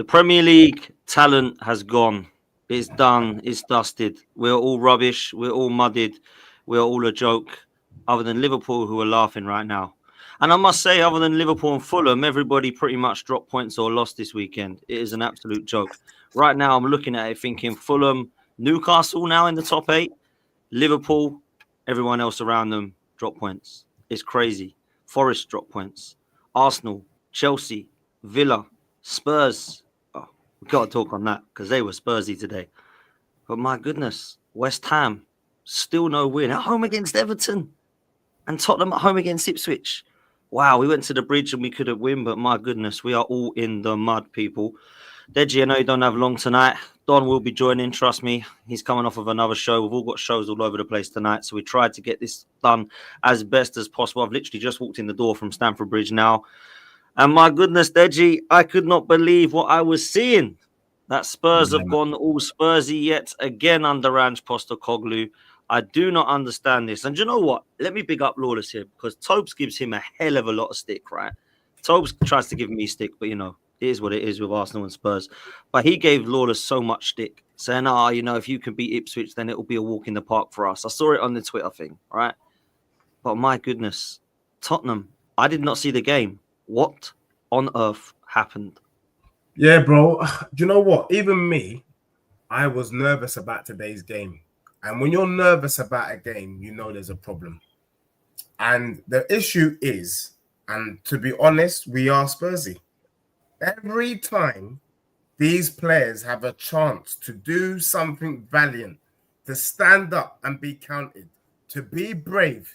The Premier League talent has gone. It's done. It's dusted. We're all rubbish. We're all muddied. We're all a joke, other than Liverpool, who are laughing right now. And I must say, other than Liverpool and Fulham, everybody pretty much dropped points or lost this weekend. It is an absolute joke. Right now, I'm looking at it thinking Fulham, Newcastle now in the top 8, Liverpool, everyone else around them drop points. It's crazy. Forest drop points. Arsenal, Chelsea, Villa, Spurs. Oh, we've got to talk on that because they were Spursy today. But my goodness, West Ham, still no win at home against Everton. And Tottenham at home against Ipswich. Wow, we went to the bridge and we couldn't win, but my goodness, we are all in the mud, people. Deji, I know you don't have long tonight. Don will be joining, trust me. He's coming off of another show. We've all got shows all over the place tonight, so we tried to get this done as best as possible. I've literally just walked in the door from Stamford Bridge now. And my goodness, Deji, I could not believe what I was seeing. That Spurs have gone all Spursy yet again under Ange Postecoglou. I do not understand this. And you know what? Let me big up Lawless here because Tobes gives him a hell of a lot of stick, right? Tobes tries to give me stick, but, you know, it is what it is with Arsenal and Spurs. But he gave Lawless so much stick, saying, you know, if you can beat Ipswich, then it'll be a walk in the park for us. I saw it on the Twitter thing, right? But my goodness, Tottenham, I did not see the game. What on earth happened? Yeah, bro. Do you know what? Even me, I was nervous about today's game. And when you're nervous about a game, you know there's a problem. And the issue is, and to be honest, we are Spursy. Every time these players have a chance to do something valiant, to stand up and be counted, to be brave,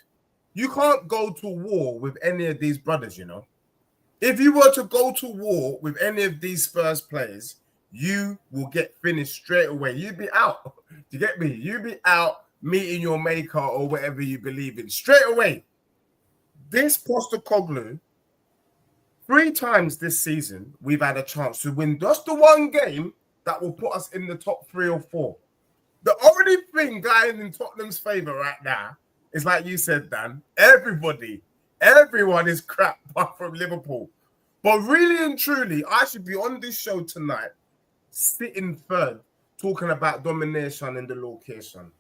you can't go to war with any of these brothers, you know. If you were to go to war with any of these Spurs players, you will get finished straight away. You'd be out. Do you get me? You'd be out meeting your maker or whatever you believe in straight away. This Postecoglou, 3 times this season, we've had a chance to win just the one game that will put us in the top 3 or 4. The only thing going in Tottenham's favour right now is, like you said, Dan, everyone is crap apart from Liverpool. But really and truly, I should be on this show tonight, sitting third, talking about domination in the location.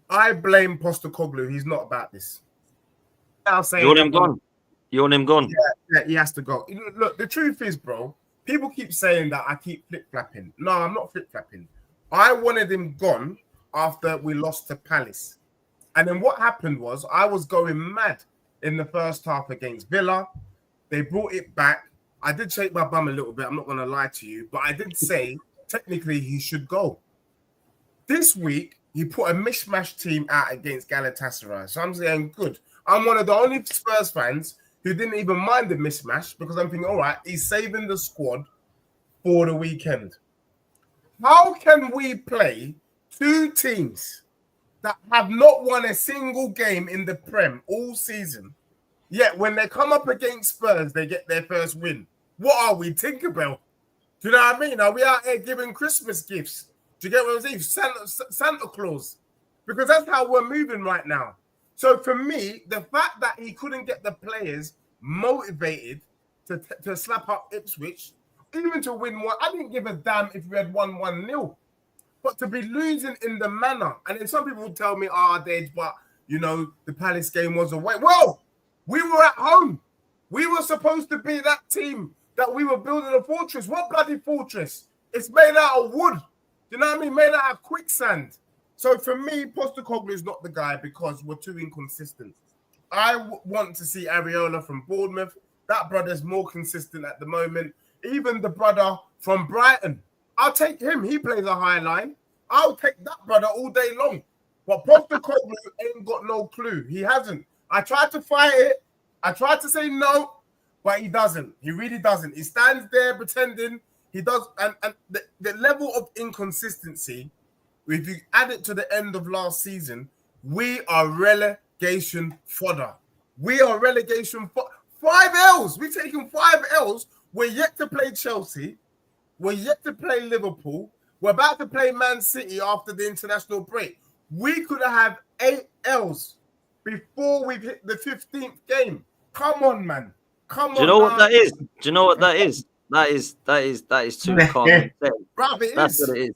I blame Postecoglou. He's not about this. You want him gone? You want him gone? Yeah, he has to go. Look, the truth is, bro, people keep saying that I keep flip-flapping. No, I'm not flip-flapping. I wanted him gone after we lost to Palace. And then what happened was I was going mad in the first half against Villa. They brought it back. I did shake my bum a little bit. I'm not going to lie to you. But I did say, technically, he should go. This week, he put a mishmash team out against Galatasaray. So I'm saying, good. I'm one of the only Spurs fans who didn't even mind the mismatch because I'm thinking, all right, he's saving the squad for the weekend. How can we play 2 teams that have not won a single game in the Prem all season, yet when they come up against Spurs, they get their first win? What are we, Tinkerbell? Do you know what I mean? Are we out here giving Christmas gifts? Do you get what I'm saying? Santa Claus. Because that's how we're moving right now. So for me, the fact that he couldn't get the players motivated to slap up Ipswich, even to win one, I didn't give a damn if we had won 1-0. But to be losing in the manner, and then some people would tell me, but, you know, the Palace game was away. Well, we were at home. We were supposed to be that team that we were building a fortress. What bloody fortress? It's made out of wood. You know what I mean? Made out of quicksand. So for me, Postecoglou is not the guy because we're too inconsistent. I want to see Iraola from Bournemouth. That brother's more consistent at the moment. Even the brother from Brighton. I'll take him. He plays a high line. I'll take that brother all day long. But Postecoglou ain't got no clue. He hasn't. I tried to fight it. I tried to say no, but he doesn't. He really doesn't. He stands there pretending he does. And the level of inconsistency, if you add it to the end of last season, we are relegation fodder. We are relegation fodder. 5 L's. We're taking 5 L's. We're yet to play Chelsea. We're yet to play Liverpool. We're about to play Man City after the international break. We could have 8 L's before we've hit the 15th game. Come on, man. Come on. Do you know what that is? Do you know what that is? That is too calm. Bruv, it That's is. what it is.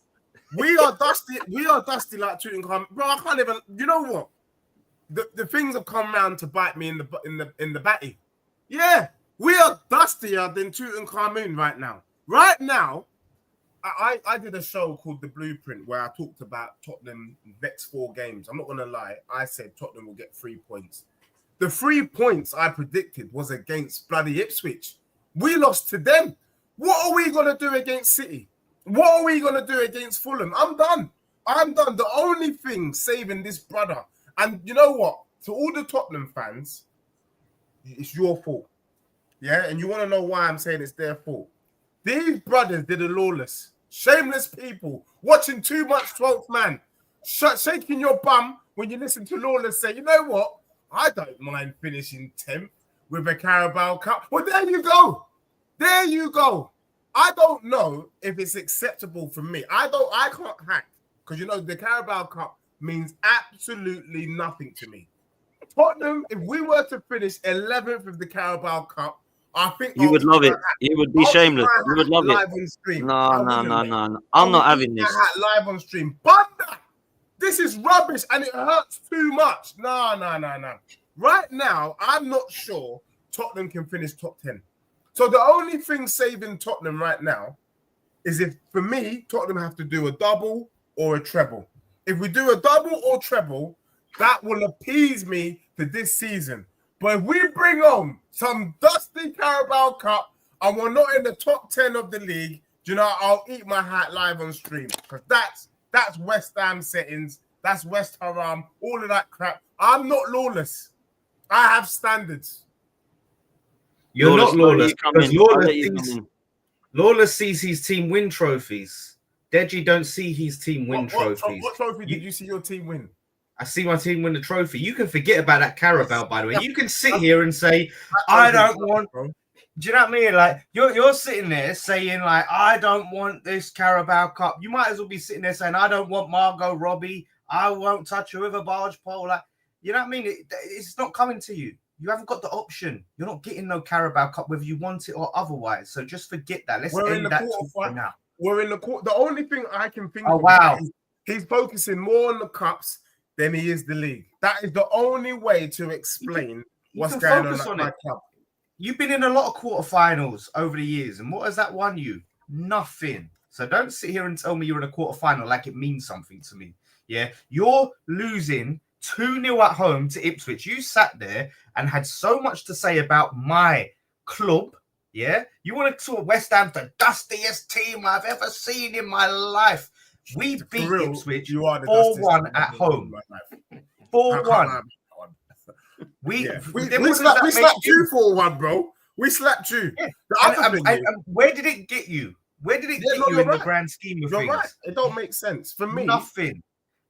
We are dusty. We are dusty like Tottenham. Bro, I can't even. You know what? The things have come round to bite me in the batty. Yeah, we are dustier than Tutankhamun right now. Right now, I did a show called The Blueprint where I talked about Tottenham next 4 games. I'm not gonna lie. I said Tottenham will get 3 points. The 3 points I predicted was against bloody Ipswich. We lost to them. What are we gonna do against City? What are we gonna do against Fulham? I'm done. I'm done. The only thing saving this brother, and you know what? To all the Tottenham fans, it's your fault. Yeah, and you want to know why I'm saying it's their fault. These brothers did a Lawless. Shameless people watching too much 12th man. Shaking your bum when you listen to Lawless say, you know what? I don't mind finishing 10th with a Carabao Cup. Well, there you go. There you go. I don't know if it's acceptable for me. I can't hack because, you know, the Carabao Cup means absolutely nothing to me. Tottenham, if we were to finish 11th with the Carabao Cup, I think You would love it. You would be shameless. You would love live it. on stream. No. I'm I not would having eat this. my hat live on stream. Bunda! This is rubbish and it hurts too much. No. Right now, I'm not sure Tottenham can finish top 10. So the only thing saving Tottenham right now is if, for me, Tottenham have to do a double or a treble. If we do a double or treble, that will appease me for this season. But if we bring on some dusty Carabao Cup and we're not in the top 10 of the league, you know, I'll eat my hat live on stream. Because that's West Ham settings, that's West Ham, all of that crap. I'm not Lawless. I have standards. You're not Lawless because Lawless sees his team win trophies. Deji don't see his team win trophies. What trophy did you see your team win? I see my team win the trophy. You can forget about that Carabao, by the way. You can sit here and say, I don't want... Do you know what I mean? Like, you're sitting there saying, like, I don't want this Carabao Cup. You might as well be sitting there saying, I don't want Margot Robbie. I won't touch a river barge pole. Like, you know what I mean? It's not coming to you. You haven't got the option. You're not getting no Carabao Cup whether you want it or otherwise. So just forget that. Let's end that talk for now. We're in the court. The only thing I can think of is he's focusing more on the cups than he is the league. That is the only way to explain what's going on at my club. You've been in a lot of quarterfinals over the years, and what has that won you? Nothing. So don't sit here and tell me you're in a quarterfinal like it means something to me. Yeah, you're losing 2-0 at home to Ipswich. You sat there and had so much to say about my club. Yeah, you want to talk West Ham, the dustiest team I've ever seen in my life. We beat Ipswich 4-1 at home. 4-1. We slapped you 4-1, bro. We slapped you. Yeah. And where did it get you? Where did it get you in the grand scheme of things? Right. It don't make sense for me. Nothing.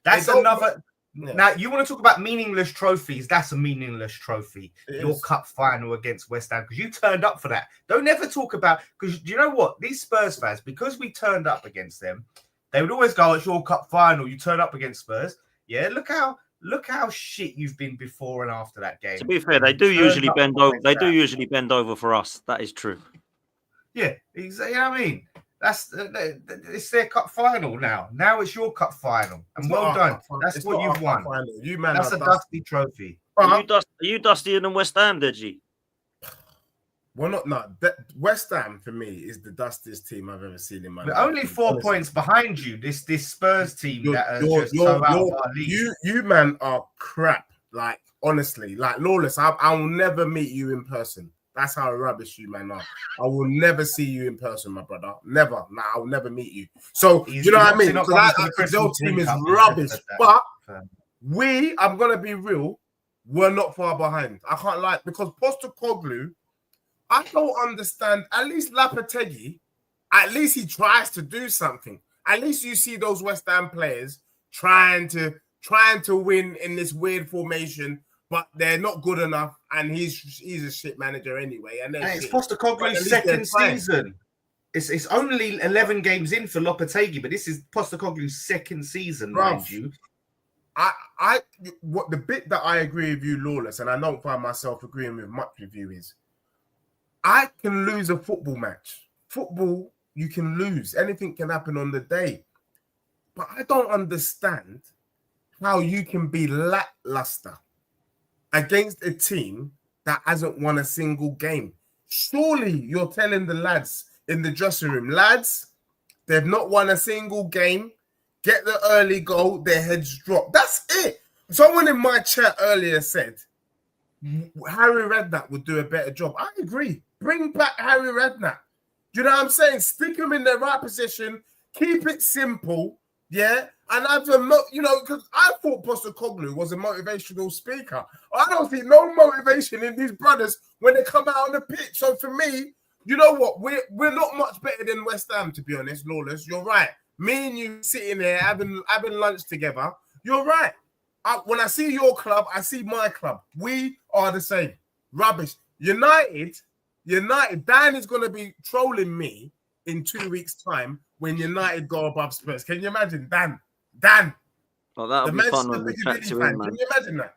That's another. Yeah. Now you want to talk about meaningless trophies? That's a meaningless trophy. Your cup final against West Ham because you turned up for that. Don't ever talk about because you know what these Spurs fans because we turned up against them. They would always go, "It's your cup final. You turn up against Spurs." Yeah, look how shit you've been before and after that game. To be fair, they do usually bend over. They do usually bend over for us. That is true. Yeah, exactly. You know what I mean, it's their cup final now. Now it's your cup final, and well done. That's what you've won. That's a dusty trophy. Are you dustier than West Ham, Deji? Well, not. West Ham for me is the dustiest team I've ever seen in my life. Only 4 points behind you. This Spurs team that are just so out of our league. You man are crap. Like honestly, like Lawless. I will never meet you in person. That's how rubbish you man are. I will never see you in person, my brother. Never. Nah, I will never meet you. So you know what I mean. So that your team is rubbish. But I'm gonna be real. We're not far behind. I can't lie because Postecoglou. I don't understand. At least Lopetegui, at least he tries to do something. At least you see those West Ham players trying to win in this weird formation, but they're not good enough. And he's a shit manager anyway. And it's Postecoglou's second season. It's only 11 games in for Lopetegui, but this is Postecoglou's second season, mind you. What the bit that I agree with you, Lawless, and I don't find myself agreeing with much with you is. I can lose a football match. football, you can lose. Anything can happen on the day. But I don't understand how you can be lackluster against a team that hasn't won a single game. Surely you're telling the lads in the dressing room, lads, they've not won a single game. Get the early goal, their heads drop. That's it. Someone in my chat earlier said Harry Redknapp would do a better job. I agree. Bring back Harry Redknapp. Do you know what I'm saying? Stick him in the right position. Keep it simple. Yeah. And because I thought Postecoglou was a motivational speaker. I don't see no motivation in these brothers when they come out on the pitch. So for me, you know what? We're not much better than West Ham, to be honest, Lawless. You're right. Me and you sitting there having lunch together. You're right. When I see your club, I see my club. We are the same. Rubbish. United, Dan is going to be trolling me in 2 weeks' time when United go above Spurs. Can you imagine? Dan. Oh, that'll be fun when we chat to him, man. Can you imagine that?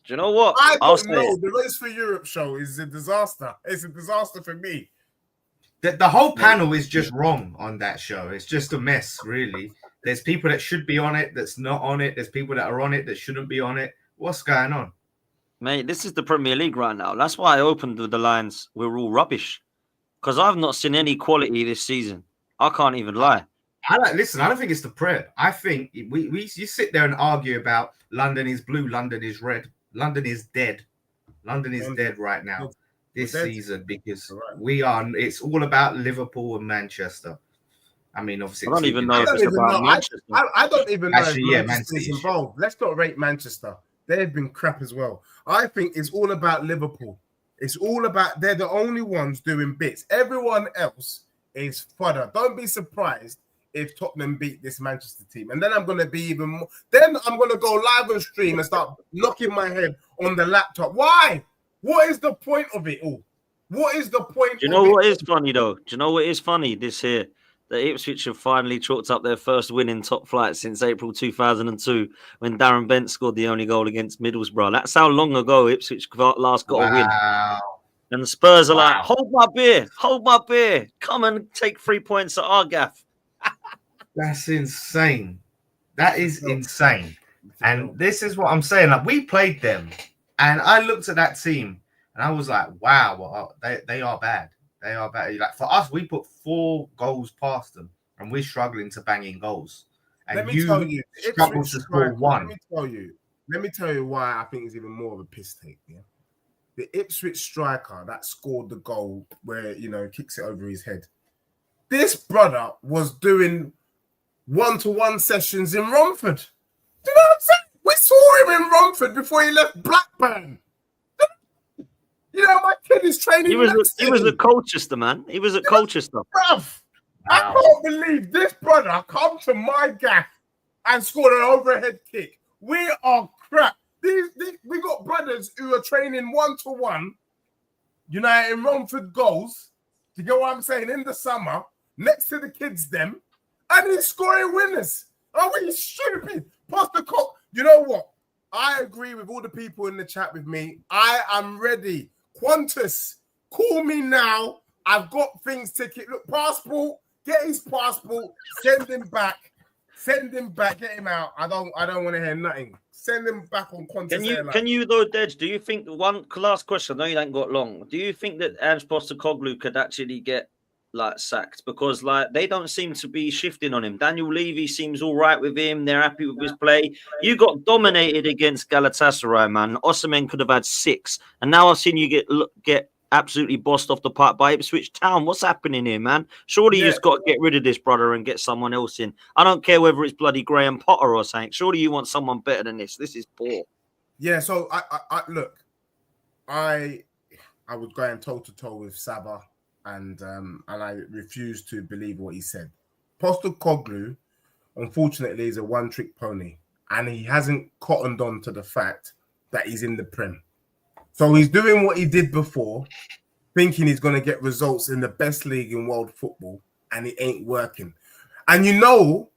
Do you know what? I don't know. The Race for Europe show is a disaster. It's a disaster for me. The whole panel is just wrong on that show. It's just a mess, really. There's people that should be on it that's not on it. There's people that are on it that shouldn't be on it. What's going on? Mate, this is the Premier League right now. That's why I opened with the lines, we're all rubbish. Because I've not seen any quality this season. I can't even lie. I don't think it's the Prem. I think you sit there and argue about London is blue, London is red. London is dead. London is dead right now this season because it's all about Liverpool and Manchester. I mean, obviously, I don't even know if it's about Manchester. I don't even know Actually, if Manchester is involved. Let's not rate Manchester. They've been crap as well. I think it's all about Liverpool. It's all about they're the only ones doing bits. Everyone else is fodder. Don't be surprised if Tottenham beat this Manchester team. And then I'm going to be even more. Then I'm going to go live on stream and start knocking my head on the laptop. Why? What is the point of it all? What is the point? Do you know what is funny, though? Do you know what is funny this year? That Ipswich have finally chalked up their first win in top flight since April 2002 when Darren Bent scored the only goal against Middlesbrough. That's how long ago Ipswich last got a win. And the Spurs are like, hold my beer. Come and take 3 points at our gaff. That's insane. That is insane. And this is what I'm saying. Like, we played them, and I looked at that team, and I was like, wow, they are bad. They are bad. Like, for us, we put 4 goals past them, and we're struggling to bang in goals. And let me tell you, struggle to score 1. Let me tell you why I think it's even more of a piss take. Yeah, the Ipswich striker that scored the goal where kicks it over his head. This brother was doing 1-to-1 sessions in Romford. Do you know what I'm saying? We saw him in Romford before he left Blackburn. My kid is training. He was at Colchester, man. He was at Colchester. Bruv, I can't believe this brother come to my gaff and scored an overhead kick. We are crap. We got brothers who are training 1-to-1, in Romford goals. Do you get what I'm saying? In the summer, next to the kids, them, and he's scoring winners. Are we stupid? Postecoglou. You know what? I agree with all the people in the chat with me. I am ready. Qantas, call me now. I've got things ticket. Look, passport. Get his passport. Send him back. Get him out. I don't want to hear nothing. Send him back on Qantas. Can you though, Dej? Do you think last question? I know you ain't got long. Do you think that Ange Postecoglou could actually get sacked because they don't seem to be shifting on him? Daniel Levy seems all right with him. They're happy with his play. You got dominated against Galatasaray, man. Osimhen could have had 6, and now I've seen you get absolutely bossed off the park by Ipswich Town. What's happening here, man? Surely you just got to get rid of this brother and get someone else in. I don't care whether it's bloody Graham Potter or something. Surely you want someone better than this. This is poor. Yeah. So I look. I was going toe to toe with Sabah. And I refuse to believe what he said. Postecoglou, unfortunately, is a one-trick pony, and he hasn't cottoned on to the fact that he's in the Prem. So he's doing what he did before, thinking he's going to get results in the best league in world football, and it ain't working. And he knows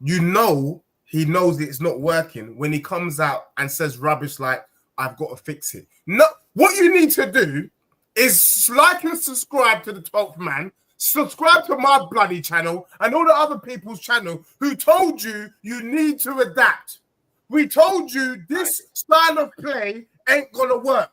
it's not working when he comes out and says rubbish like, "I've got to fix it." No, what you need to do is like and subscribe to the 12th man. Subscribe to my bloody channel and all the other people's channel who told you you need to adapt. We told you this style of play ain't gonna work.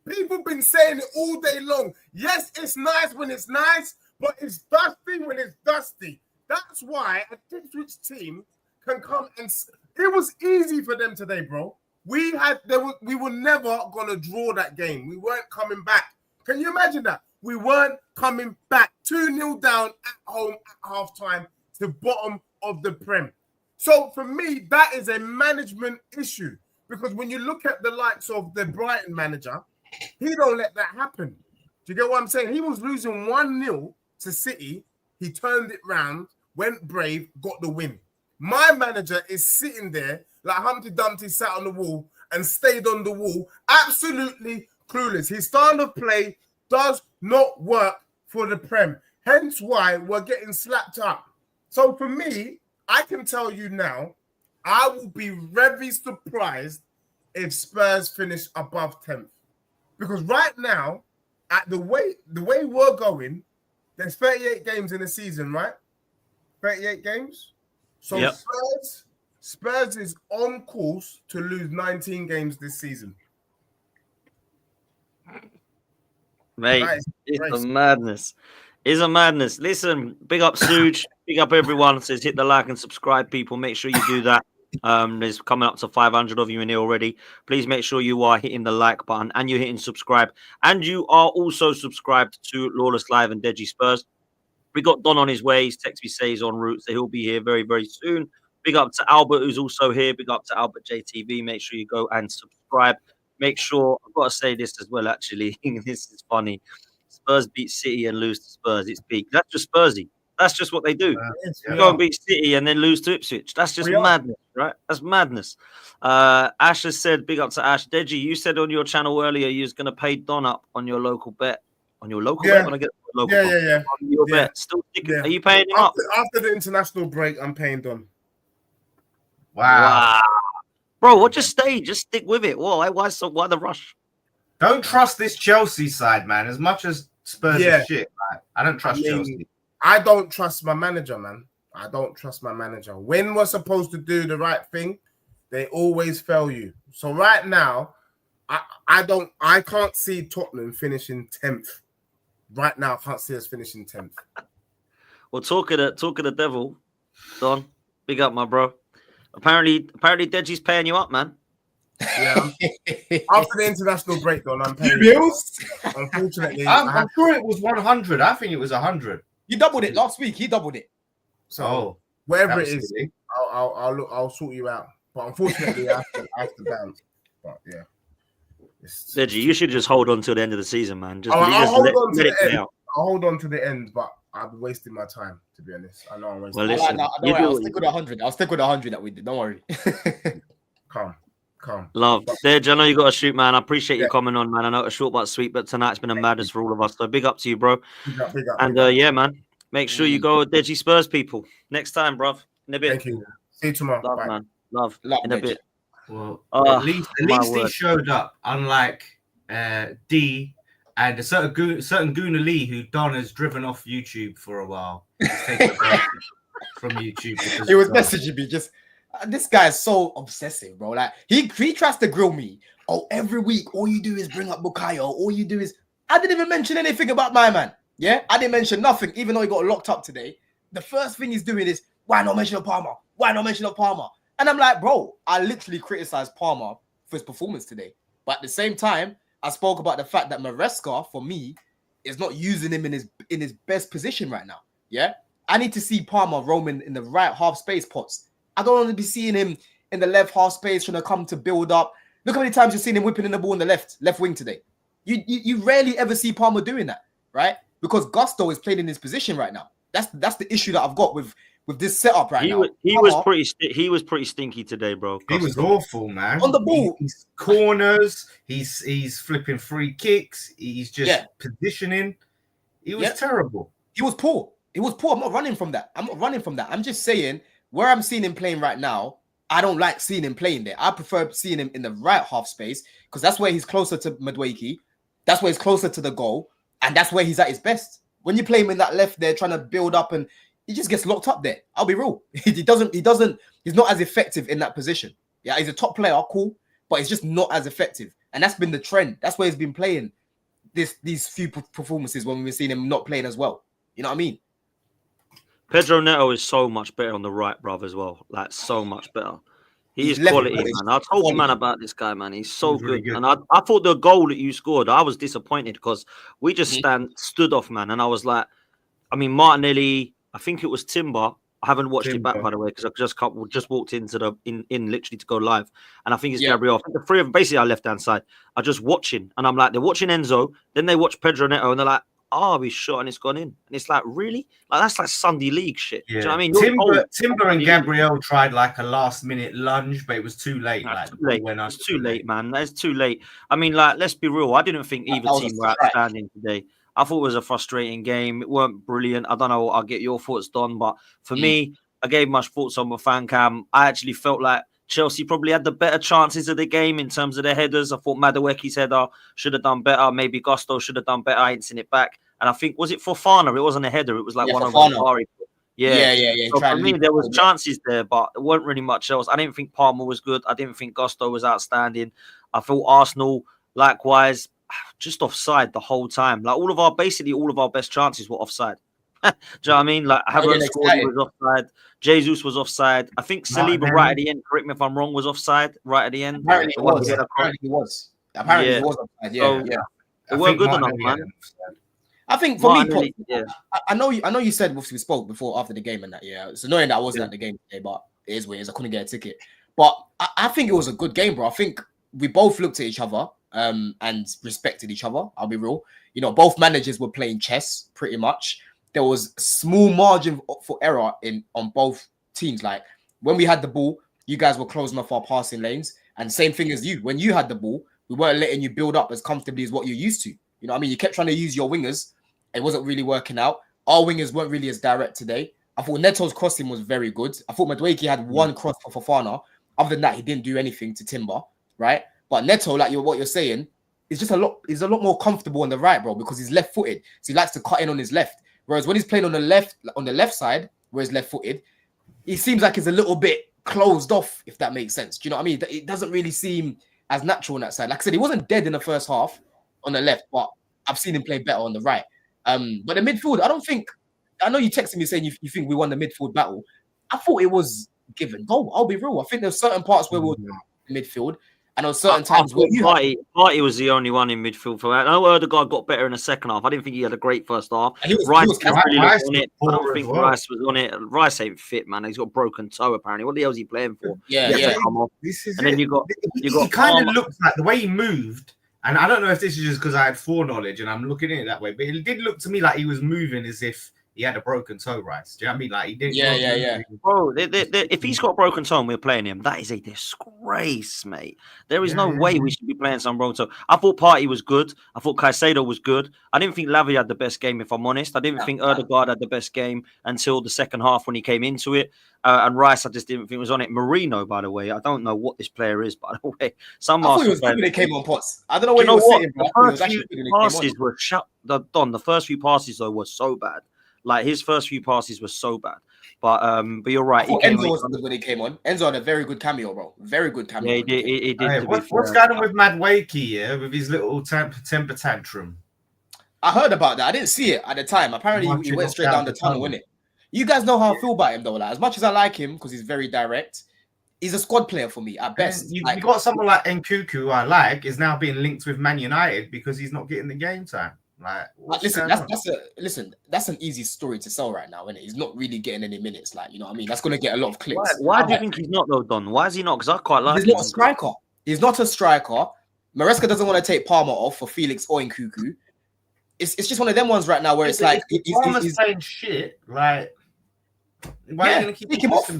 People been saying it all day long. Yes, it's nice when it's nice, but it's dusty when it's dusty. That's why a Ipswich team can come and... It was easy for them today, bro. We were never gonna draw that game. We weren't coming back. Can you imagine that? We weren't coming back. 2-0 down at home at halftime to bottom of the Prem. So for me, that is a management issue. Because when you look at the likes of the Brighton manager, he don't let that happen. Do you get what I'm saying? He was losing 1-0 to City. He turned it round, went brave, got the win. My manager is sitting there like Humpty Dumpty sat on the wall and stayed on the wall, absolutely clueless. His style of play does not work for the Prem. Hence why we're getting slapped up. So for me, I can tell you now, I will be very surprised if Spurs finish above 10th. Because right now, at the way we're going, there's 38 games in a season, right? 38 games. So yep. Spurs is on course to lose 19 games this season. Mate, it's a madness. It's a madness. Listen, big up Suge, big up everyone. It says hit the like and subscribe, people. Make sure you do that. There's coming up to 500 of you in here already. Please make sure you are hitting the like button and you're hitting subscribe. And you are also subscribed to Lawless Live and Deji Spurs. We got Don on his way. He's texted me, say he's en route, so he'll be here very, very soon. Big up to Albert, who's also here. Big up to Albert JTV. Make sure you go and subscribe. Make sure, I've got to say this as well, actually. This is funny. Spurs beat City and lose to Spurs. It's peak. That's just Spursy. That's just what they do. Go and beat City and then lose to Ipswich. That's just madness, right? That's madness. Ash has said, big up to Ash. Deji, you said on your channel earlier you was going to pay Don up on your local bet. On your local bet? When I get local bet. On your bet. Still sticking. Are you paying him up? After the international break, I'm paying Don. Wow. Bro, what? Just stay. Just stick with it. Why the rush? Don't trust this Chelsea side, man. As much as Spurs is shit, man. I don't trust Chelsea. I don't trust my manager, man. I don't trust my manager. When we're supposed to do the right thing, they always fail you. So right now, I can't see Tottenham finishing 10th. Right now, I can't see us finishing 10th. Well, talk of the devil, Don. Big up, my bro. Apparently, Deji's paying you up, man. Yeah. After the international break, Don, I'm paying bills. Unfortunately, I'm sure it was 100. I think it was 100. You doubled it last week. He doubled it. So wherever it is, I'll sort you out. But unfortunately, I have to bounce. But yeah. Deji, you should just hold on till the end of the season, man. I'll hold on to the end. I'll hold on to the end, but I'll be wasting my time, to be honest. I know I'm wasting my time. I'll stick with 100. I'll stick with 100 that we did. Don't worry. Calm. Love. Deji, I know you got to shoot, man. I appreciate you coming on, man. I know it's short but sweet, but tonight's been a madness for all of us. So big up to you, bro. Big up. And yeah, man. Make sure you go with Deji Spurs, people. Next time, bruv. In a bit. Thank you. See you tomorrow. Love, bye. Man. Love. In a bit. Well, at least he showed up, unlike D and a certain Gooner Lee who Don has driven off YouTube for a while. He's taken a break from YouTube. He was messaging me just, this guy is so obsessive, bro. Like he tries to grill me. Oh, every week, all you do is bring up Bukayo. All you do is, I didn't even mention anything about my man. Yeah, I didn't mention nothing, even though he got locked up today. The first thing he's doing is, why not mention Palmer? Why not mention Palmer? And I'm like, bro, I literally criticized Palmer for his performance today. But at the same time, I spoke about the fact that Maresca, for me, is not using him in his best position right now. Yeah, I need to see Palmer roaming in the right half space pots. I don't want to be seeing him in the left half space trying to come to build up. Look how many times you've seen him whipping in the ball in the left wing today. You rarely ever see Palmer doing that, right? Because Gusto is playing in his position right now. That's the issue that I've got with this setup right now. He was pretty stinky today, bro. He was awful, man. On the ball, he's corners. He's flipping free kicks. He's just positioning. He was terrible. He was poor. I'm not running from that. I'm just saying where I'm seeing him playing right now. I don't like seeing him playing there. I prefer seeing him in the right half space because that's where he's closer to Madueke. That's where he's closer to the goal. And that's where he's at his best. when you play him in that left there, trying to build up, and he just gets locked up there. I'll be real. He's not as effective in that position. Yeah, he's a top player, cool, but he's just not as effective. And that's been the trend. That's where he's been playing these few performances when we've seen him not playing as well. You know what I mean? Pedro Neto is so much better on the right, bruv, as well. Like, so much better. He is He's quality, left-footed. man. I told you, man, about this guy, man. He's so He's really good. good. And I thought the goal that you scored, I was disappointed because we just stood off, man. And I was like, I mean, Martinelli, I think it was Timber. I haven't watched it back, by the way, because I just walked into in literally to go live. And I think it's Gabriel. I think the three of them, basically our left-hand side, are just watching. And I'm like, they're watching Enzo. Then they watch Pedro Neto. And they're like, we shot and it's gone in. And it's like, really? Like, that's like Sunday League shit. Yeah. Do you know what I mean? Timber and Gabriel tried like a last-minute lunge, but it was too late. It's too late, man. It's too late. I mean, like, let's be real. I didn't think either team were outstanding today. I thought it was a frustrating game. It weren't brilliant. I don't know. I'll get your thoughts, Don. But for me, I gave my thoughts on my fan cam. I actually felt like Chelsea probably had the better chances of the game in terms of the headers. I thought Madueke's header should have done better. Maybe Gusto should have done better. I ain't seen it back. And I think, was it Fofana? It wasn't a header. It was like one of the Yeah. So for me, there was chances there, but there wasn't really much else. I didn't think Palmer was good. I didn't think Gusto was outstanding. I thought Arsenal, likewise, just offside the whole time. Like basically all of our best chances were offside. Do you know what I mean? Like Havertz was offside. Jesus was offside. I think Saliba right at the end, correct me if I'm wrong, was offside right at the end. Apparently he was. Apparently he was offside. Yeah. It weren't good enough, man. I think for me, I know you said we spoke before after the game and that. Yeah, it's annoying that I wasn't at the game today, but it is what it is. I couldn't get a ticket, but I think it was a good game, bro. I think we both looked at each other and respected each other. I'll be real. You know, both managers were playing chess pretty much. There was a small margin for error on both teams. Like when we had the ball, you guys were closing off our passing lanes, and same thing as you. When you had the ball, we weren't letting you build up as comfortably as what you're used to. You know what I mean? You kept trying to use your wingers. It wasn't really working out. Our wingers weren't really as direct today. I thought Neto's crossing was very good. I thought Madueke had one cross for Fofana. Other than that, he didn't do anything to Timber, right? But Neto, like what you're saying, is just a lot more comfortable on the right, bro, because he's left-footed. So he likes to cut in on his left. Whereas when he's playing on the left side, where he's left-footed, he seems like he's a little bit closed off, if that makes sense. Do you know what I mean? It doesn't really seem as natural on that side. Like I said, he wasn't dead in the first half on the left, but I've seen him play better on the right. But the midfield, I know you texted me saying you think we won the midfield battle. I thought it was give and go. I'll be real. I think there's certain parts where we were in midfield, and on certain times where Partey was the only one in midfield for that. I know Odegaard got better in the second half. I didn't think he had a great first half. Rice was really on it. I don't think Rice was on it. Rice ain't fit, man. He's got a broken toe apparently. What the hell is he playing for? Yeah. And then you got. He kind of looks like the way he moved. And I don't know if this is just because I had foreknowledge and I'm looking at it that way, but it did look to me like he was moving as if he had a broken toe, Rice. Do you know what I mean? Like he didn't. Yeah. Bro, if he's got a broken toe and we're playing him, that is a disgrace, mate. There is no way we should be playing some broken toe. I thought Partey was good. I thought Caicedo was good. I didn't think Lavia had the best game, if I'm honest. I didn't think Odegaard had the best game until the second half when he came into it. And Rice, I just didn't think was on it. Marino, by the way, I don't know what this player is, by the way. I thought he was good when he came on Potts. I don't know where he was sitting, bro. The first few passes were shut. Don, the first few passes though were so bad. Like his first few passes were so bad. But you're right. Enzo was good when he came on. Enzo had a very good cameo, bro. Very good cameo. Yeah, he did. Hey, what's going on with Madueke, with his little temper tantrum? I heard about that. I didn't see it at the time. Apparently, he went straight down the tunnel, innit? You guys know how I feel about him, though. Like, as much as I like him because he's very direct, he's a squad player for me at best. You got someone like Nkuku, who I like, is now being linked with Man United because he's not getting the game time. Listen, that's an easy story to sell right now, isn't it? He's not really getting any minutes. Like, you know what I mean? That's going to get a lot of clicks. Why do you think he's not, though, Don? Why is he not? Because I quite like him. He's not a striker. He's not a striker. Maresca doesn't want to take Palmer off for Felix or Nkuku. It's just one of them ones right now where it's like he's playing shit. Like, why are you gonna keep him off?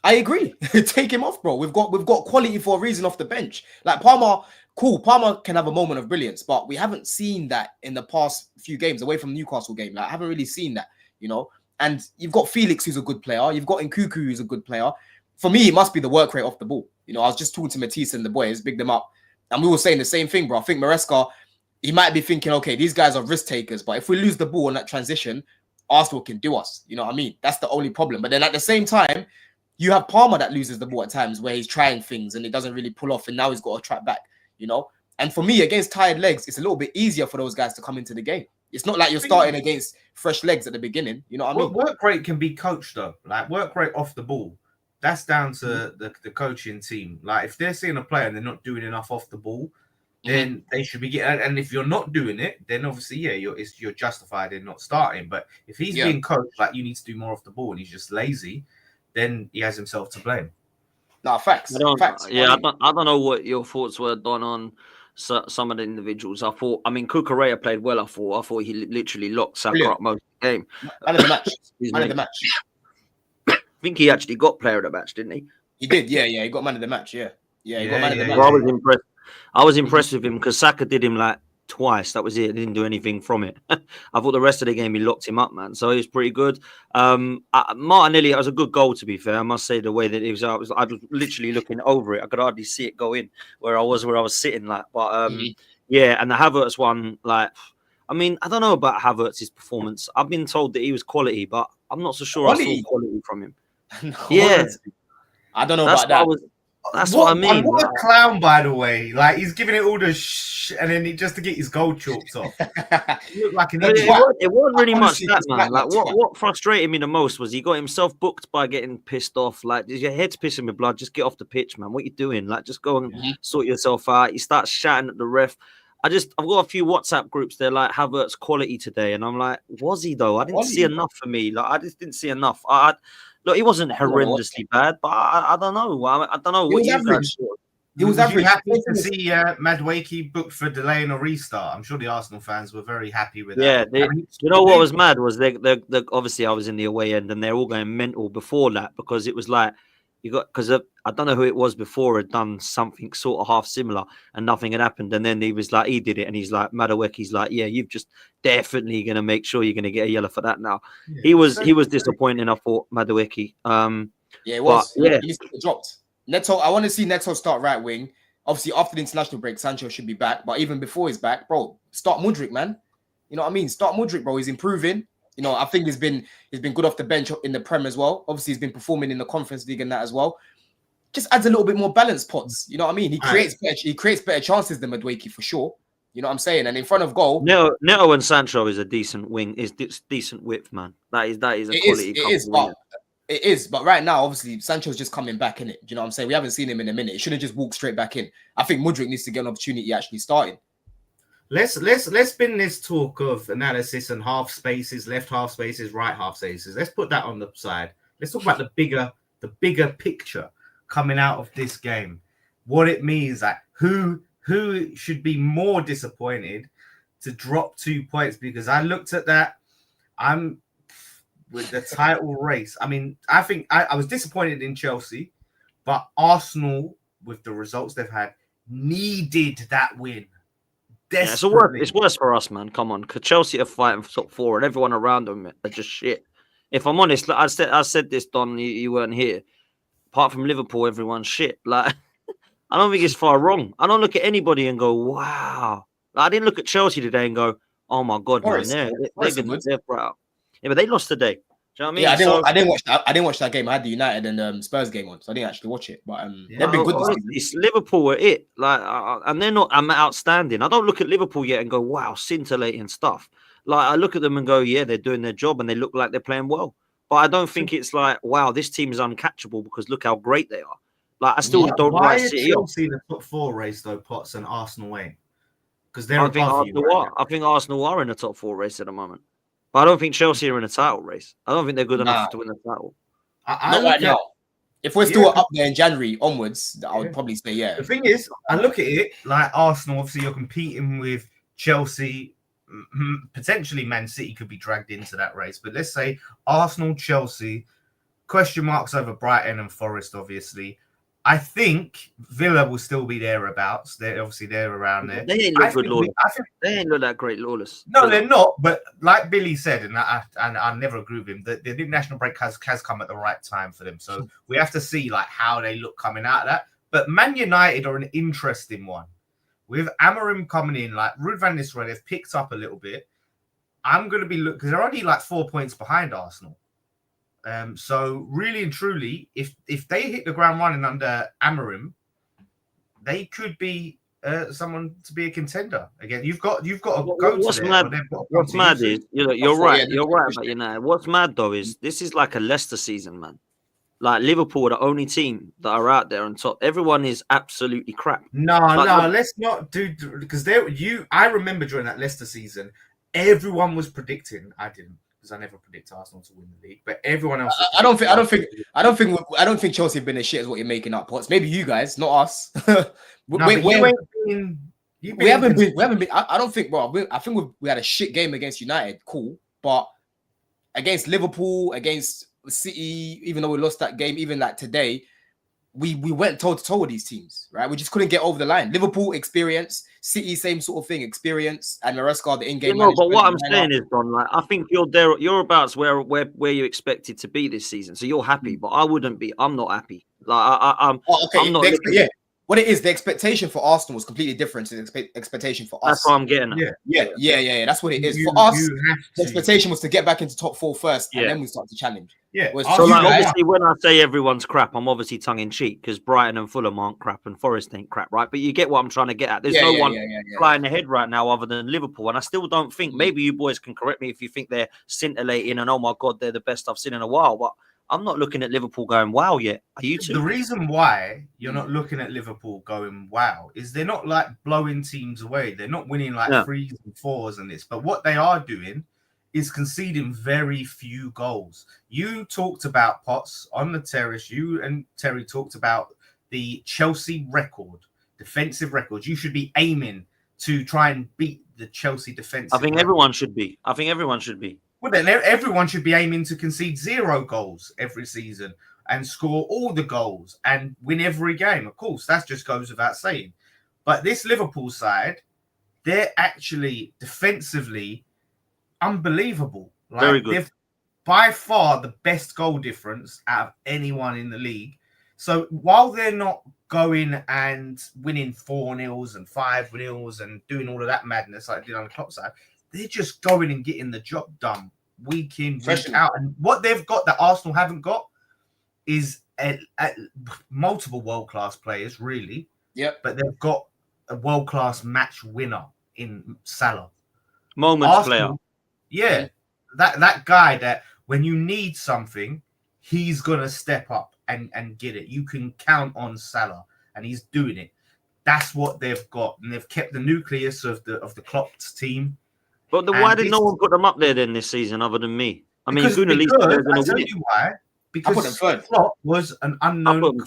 I agree. Take him off, bro. We've got quality for a reason off the bench. Like Palmer, cool. Palmer can have a moment of brilliance, but we haven't seen that in the past few games away from the Newcastle game. Like I haven't really seen that, you know. And you've got Felix, who's a good player. You've got Nkuku, who's a good player. For me, it must be the work rate off the ball. You know, I was just talking to Matisse and the boys, big them up, and we were saying the same thing, bro. I think Maresca, he might be thinking, okay, these guys are risk takers, but if we lose the ball in that transition, Arsenal can do us. You know what I mean? That's the only problem. But then at the same time, you have Palmer that loses the ball at times where he's trying things and it doesn't really pull off, and now he's got to track back, you know? And for me, against tired legs, it's a little bit easier for those guys to come into the game. It's not like you're starting against fresh legs at the beginning. You know what I mean? Work rate can be coached, though. Like, work rate off the ball. That's down to the coaching team. Like, if they're seeing a player and they're not doing enough off the ball, then they should be getting. And if you're not doing it, then obviously, yeah, you're justified in not starting. But if he's being coached, like, you need to do more off the ball, and he's just lazy, then he has himself to blame. No, facts. Facts. Yeah, I don't know what your thoughts were, Don, on some of the individuals. I mean, Cucurella played well. I thought he literally locked Saka up most of the game. Man of the match. Man of the match. I think he actually got player of the match, didn't he? He did. Yeah. He got man of the match. Yeah. He got man of the match. Well, I was impressed with him because Saka did him like twice. That was it. He didn't do anything from it. I thought the rest of the game he locked him up, man. So he was pretty good. Martinelli, it was a good goal, to be fair. I must say the way that it was, I was literally looking over it. I could hardly see it go in where I was sitting, like. But yeah, and the Havertz one, like, I mean, I don't know about Havertz's performance. I've been told that he was quality, but I'm not so sure I saw quality from him. Yeah, I don't know about that. That's what I mean. What a clown, by the way. Like, he's giving it all the and then just to get his goal chalked off. He looked like an idiot. It wasn't really much that, man. Like, what frustrated me the most was he got himself booked by getting pissed off. Like, your head's pissing with blood. Just get off the pitch, man. What you doing? Like, just go and sort yourself out. You start shouting at the ref. I've got a few WhatsApp groups. They're like, Havertz quality today, and I'm like, was he though? I didn't see enough for me. Like, I just didn't see enough. Look, he wasn't horrendously bad, but I don't know. I don't know what you guys thought. He was average. Happy to see Madueke booked for delaying a restart. I'm sure the Arsenal fans were very happy with that. Yeah, you know what was mad was they obviously I was in the away end and they're all going mental before that because it was like because I don't know who it was before had done something sort of half similar and nothing had happened, and then he did it and he's like Madueke's like, yeah, you've just definitely going to make sure you're going to get a yellow for that now. Yeah, he was disappointing. I thought Madueke. Yeah, it was. Yeah, he dropped. Neto, I want to see Neto start right wing. Obviously, after the international break, Sancho should be back. But even before he's back, bro, start Mudryk, man. You know what I mean? Start Mudryk, bro. He's improving. You know, I think he's been good off the bench in the Prem as well. Obviously, he's been performing in the Conference League and that as well. Just adds a little bit more balance, Pots. You know what I mean? He creates better chances than Madueke for sure. You know what I'm saying? And in front of goal, Neto and Sancho is a decent wing. Is decent width, man. That is a quality. It is, but right now, obviously, Sancho's just coming back in it. Do you know what I'm saying? We haven't seen him in a minute. He shouldn't just walk straight back in. I think Mudryk needs to get an opportunity actually starting. Let's spin this talk of analysis and half spaces, left half spaces, right half spaces. Let's put that on the side. Let's talk about the bigger picture coming out of this game. What it means, like who should be more disappointed to drop 2 points, because I looked at that. I'm with the title race. I mean, I think I was disappointed in Chelsea, but Arsenal, with the results they've had, needed that win. Yeah, it's worse for us, man. Come on, because Chelsea are fighting for top 4, and everyone around them are just shit. If I'm honest, I said this, Don. You weren't here. Apart from Liverpool, everyone's shit. Like, I don't think it's far wrong. I don't look at anybody and go, "Wow." Like, I didn't look at Chelsea today and go, "Oh my god, man, they're proud." Yeah, but they lost today. Do you know what I mean? Yeah, I didn't watch that game. I had the United and Spurs game on, so I didn't actually watch it. But they've been good this season. Liverpool were it, like, and they're not outstanding. I don't look at Liverpool yet and go, "Wow, scintillating stuff." Like, I look at them and go, "Yeah, they're doing their job and they look like they're playing well." But I don't think it's like, "Wow, this team is uncatchable," because look how great they are. Like, I still don't write City. Why are Chelsea in the top 4 race though, Potts, and Arsenal ain't? Because they're above you. I think Arsenal are in the top 4 race at the moment. But I don't think Chelsea are in a title race. I don't think they're good enough to win the title. Not right now. If we're still up there in January onwards, I would probably say yeah. The thing is, I look at it like Arsenal. Obviously, you're competing with Chelsea. Potentially, Man City could be dragged into that race. But let's say Arsenal, Chelsea, question marks over Brighton and Forest, obviously. I think Villa will still be thereabouts. They're around there. They ain't look good, Lawless. They ain't look that great, Lawless. No, they're not. But like Billy said, and I never agree with him, the international break has come at the right time for them. So we have to see like how they look coming out of that. But Man United are an interesting one. with Amorim coming in, like Ruud van Nistelrooy, they've picked up a little bit. I'm going to be because they're only like 4 points behind Arsenal. So really and truly, if they hit the ground running under Amorim, they could be someone to be a contender again. You've got to go What's to there. mad? Or they've got to come What's to mad you. is you're right. yeah, You're right about United. What's mad though is this is like a Leicester season, man. Like Liverpool are the only team that are out there on top. Everyone is absolutely crap. No, let's not do because I remember during that Leicester season, everyone was predicting. I didn't because I never predict Arsenal to win the league, but everyone else. I don't think Chelsea have been as shit as what you're making up, Potts. Maybe you guys, not us. We haven't been. I don't think, bro. I think we had a shit game against United, cool, but against Liverpool, against City, even though we lost that game, even like today, we went toe to toe with these teams, right? We just couldn't get over the line. Liverpool experience, City same sort of thing, experience, and Maresca the in-game. But what I'm saying is, Don, like I think you're about where you expected to be this season, so you're happy, but I wouldn't be. I'm not happy. Like I'm not. What it is, the expectation for Arsenal was completely different to the expectation for us. That's what I'm getting at. Yeah. That's what it is. For us, the expectation was to get back into top 4 first, and then we start to challenge. Yeah. So like, obviously, when I say everyone's crap, I'm obviously tongue in cheek because Brighton and Fulham aren't crap and Forest ain't crap, right? But you get what I'm trying to get at. There's no one flying ahead right now other than Liverpool, and I still don't think. Maybe you boys can correct me if you think they're scintillating and oh my god, they're the best I've seen in a while, but I'm not looking at Liverpool going wow yet. Are you two? The reason why you're not looking at Liverpool going wow is they're not like blowing teams away. They're not winning like 3s and 4s and this. But what they are doing is conceding very few goals. You talked about Potts on the terrace. You and Terry talked about the Chelsea record, defensive record. You should be aiming to try and beat the Chelsea defensive. I think everyone should be. Well, then everyone should be aiming to concede 0 goals every season and score all the goals and win every game. Of course, that just goes without saying. But this Liverpool side, they're actually defensively unbelievable. Like, very good. They've by far the best goal difference out of anyone in the league. So while they're not going and winning 4-0s and 5-0s and doing all of that madness like they did on the Klopp side, they're just going and getting the job done week in, week out. And what they've got that Arsenal haven't got is multiple world-class players, really. Yep. But they've got a world-class match winner in Salah. Moments player. Yeah. That guy that when you need something, he's going to step up and get it. You can count on Salah, and he's doing it. That's what they've got. And they've kept the nucleus of the Klopp's team. But why did no one put them up there then this season other than me? I mean, I'll tell you why. Because Klopp was an unknown.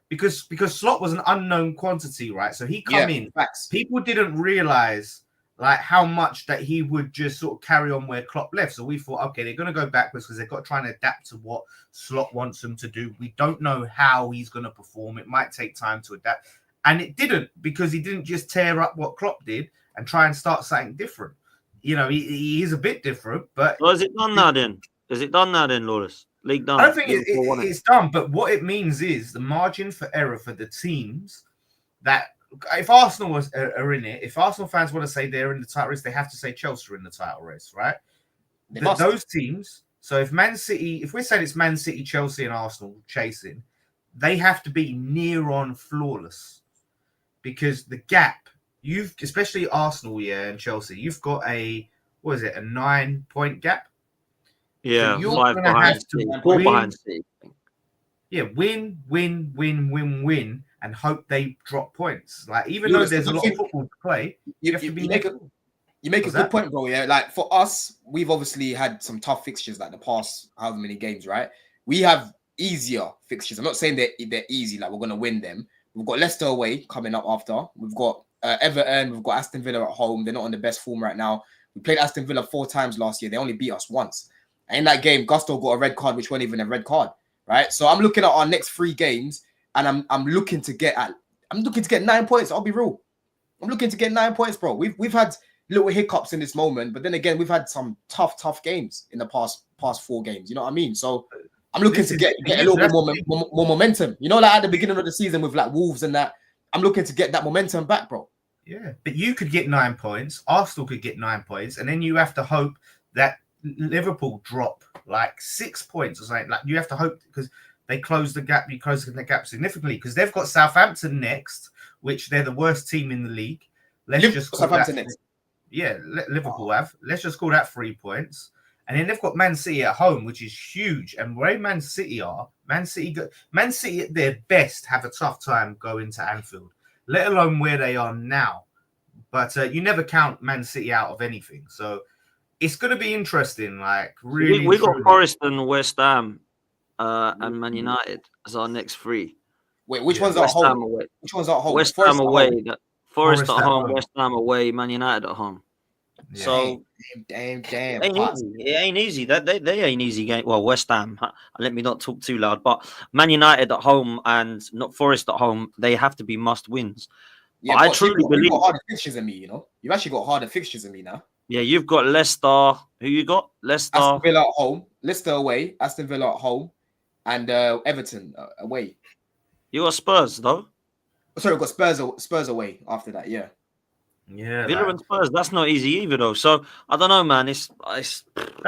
Because Slot was an unknown quantity, right? So he come in. Facts. People didn't realize like how much that he would just sort of carry on where Klopp left. So we thought, okay, they're going to go backwards because they've got to try and adapt to what Slot wants them to do. We don't know how he's going to perform. It might take time to adapt. And it didn't, because he didn't just tear up what Klopp did and try and start something different. You know, he is a bit different, but... Well, is it done now then? Is it done now then, Lawless? League done? I don't think it's done, but what it means is the margin for error for the teams that... If Arsenal are in it, if Arsenal fans want to say they're in the title race, they have to say Chelsea are in the title race, right? Those teams... So if Man City... If we're saying it's Man City, Chelsea and Arsenal chasing, they have to be near on flawless. Because the gap... especially Arsenal, and Chelsea, you've got a 9-point gap. Yeah, so you're 5 behind, 4 behind. Yeah, win, and hope they drop points. Like even though there's a lot of football to play, you have to be. You make a good point, bro. Yeah, like for us, we've obviously had some tough fixtures, like the past however many games, right? We have easier fixtures. I'm not saying they're easy, like we're gonna win them. We've got Leicester away coming up after. We've got Everton, we've got Aston Villa at home. They're not on the best form right now. We played Aston Villa 4 times last year. They only beat us once. And in that game, Gusto got a red card, which wasn't even a red card, right? So I'm looking at our next 3 games, and I'm looking to get 9 points. I'll be real. I'm looking to get 9 points, bro. We've had little hiccups in this moment, but then again, we've had some tough games in the past 4 games. You know what I mean? So I'm looking to get a little bit more momentum. You know, like at the beginning of the season with like Wolves and that, I'm looking to get that momentum back, bro. Yeah, but you could get 9 points. Arsenal could get 9 points, and then you have to hope that Liverpool drop like 6 points or something. Like you have to hope because they close the gap. You close the gap significantly because they've got Southampton next, which they're the worst team in the league. Let's just call Southampton that. next. Yeah, Liverpool have. Let's just call that 3 points. And then they've got Man City at home, which is huge. And where Man City are, Man City at their best have a tough time going to Anfield, let alone where they are now. But you never count Man City out of anything. So it's going to be interesting. Like, really. We got Forest and West Ham and Man United as our next three. Wait, which one's at West Ham home? away. Which one's at home? West Forest Ham at away. home. Forest at at home, home. West Ham away, Man United at home. Yeah. So Damn. it ain't easy. It ain't easy. They ain't easy game. Well, West Ham. Let me not talk too loud. But Man United at home and not Forest at home. They have to be must wins. Yeah, I but truly believe. you've got harder fixtures than me. You know, you've actually got harder fixtures than me now. Yeah, you've got Leicester. Who you got? Leicester. Aston Villa at home, Leicester away, Aston Villa at home, and Everton away. You got Spurs though. Sorry, we've got Spurs away after that. Yeah. Yeah, Villa and Spurs. That's not easy either though. So I don't know, man. It's that's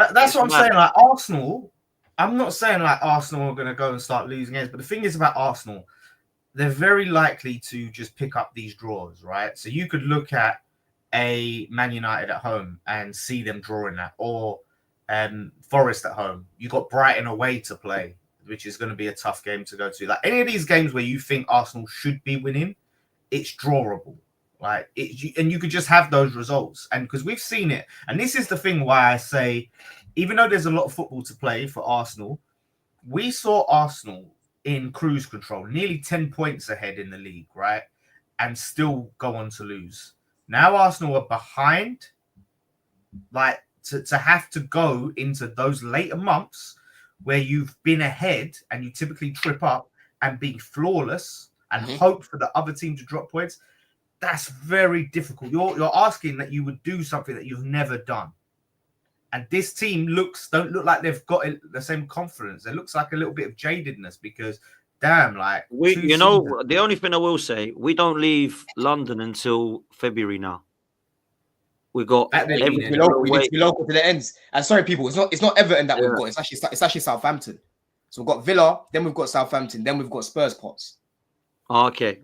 what I'm mad. saying. Like Arsenal, I'm not saying like Arsenal are going to go and start losing games, but the thing is about Arsenal, they're very likely to just pick up these draws, right? So you could look at a Man United at home and see them drawing that, or Forest at home. You got Brighton away to play, which is going to be a tough game to go to. Like any of these games where you think Arsenal should be winning, it's drawable. Like and you could just have those results, and because we've seen it, and this is the thing why I say, even though there's a lot of football to play for Arsenal, we saw Arsenal in cruise control, nearly 10 points ahead in the league, right, and still go on to lose. Now Arsenal are behind, like to have to go into those later months where you've been ahead and you typically trip up and be flawless and hope for the other team to drop points. That's very difficult. You're asking that you would do something that you've never done. And this team don't look like they've got the same confidence. It looks like a little bit of jadedness because, damn, like the only thing I will say, we don't leave London until February now. We got We need to be local to the ends. And sorry, people, it's not Everton that we've got. It's actually Southampton. So we've got Villa, then we've got Southampton, then we've got Spurs pots. Okay.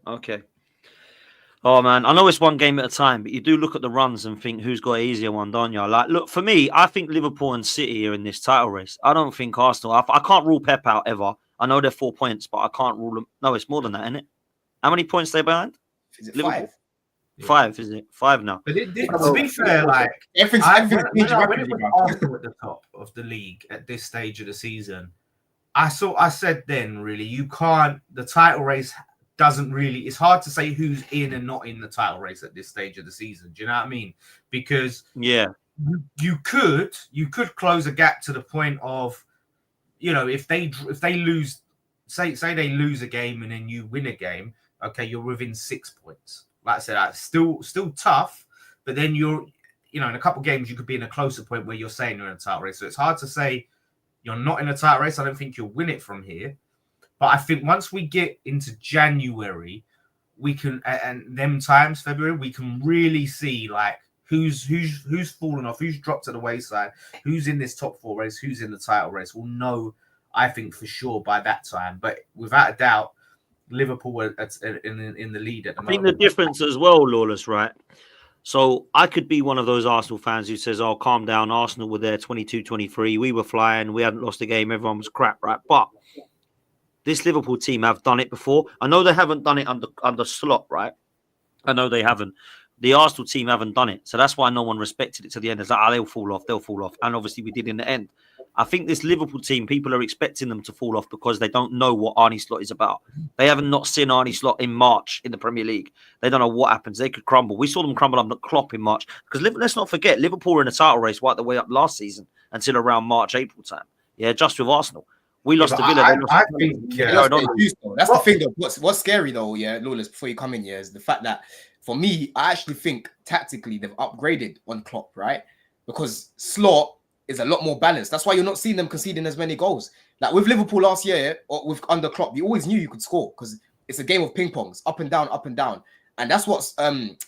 Oh man, I know it's one game at a time, but you do look at the runs and think who's got an easier one, don't you? Like, look, for me, I think Liverpool and City are in this title race. I don't think Arsenal. I can't rule Pep out ever. I know they're 4 points, but I can't rule them. No, it's more than that, isn't it? How many points they behind? Is it Liverpool? 5? 5, is it? 5 now. But to be fair, like everything's when it was Arsenal at the top of the league at this stage of the season, I said then, really, you can't. The title race doesn't really. It's hard to say who's in and not in the title race at this stage of the season. Do you know what I mean? Because you could close a gap to the point of, you know, if they lose, say they lose a game and then you win a game, okay, you're within 6 points. Like I said, that's still tough, but then you're, you know, in a couple of games you could be in a closer point where you're saying you're in a title race. So it's hard to say you're not in a title race. I don't think you'll win it from here. But I think once we get into January, we can, and them times, February, we can really see like who's fallen off, who's dropped to the wayside, who's in this top 4 race, who's in the title race. We'll know, I think, for sure by that time. But without a doubt, Liverpool are in the lead at the moment. I think the difference as well, Lawless, right? So I could be one of those Arsenal fans who says, oh, calm down. Arsenal were there 22-23. We were flying. We hadn't lost a game. Everyone was crap, right? But this Liverpool team have done it before. I know they haven't done it under Slot, right? I know they haven't. The Arsenal team haven't done it. So that's why no one respected it to the end. It's like, they'll fall off. And obviously we did in the end. I think this Liverpool team, people are expecting them to fall off because they don't know what Arne Slot is about. They haven't not seen Arne Slot in March in the Premier League. They don't know what happens. They could crumble. We saw them crumble under Klopp in March. Because let's not forget, Liverpool were in a title race right the way up last season until around March, April time. Yeah, just with Arsenal. We lost to Villa. I think that's the thing though. What's scary though, Lawless, before you come in, is the fact that for me, I actually think tactically they've upgraded on Klopp, right? Because Slot is a lot more balanced. That's why you're not seeing them conceding as many goals. Like with Liverpool last year, or with under Klopp, you always knew you could score because it's a game of ping pongs, up and down, up and down. And that's what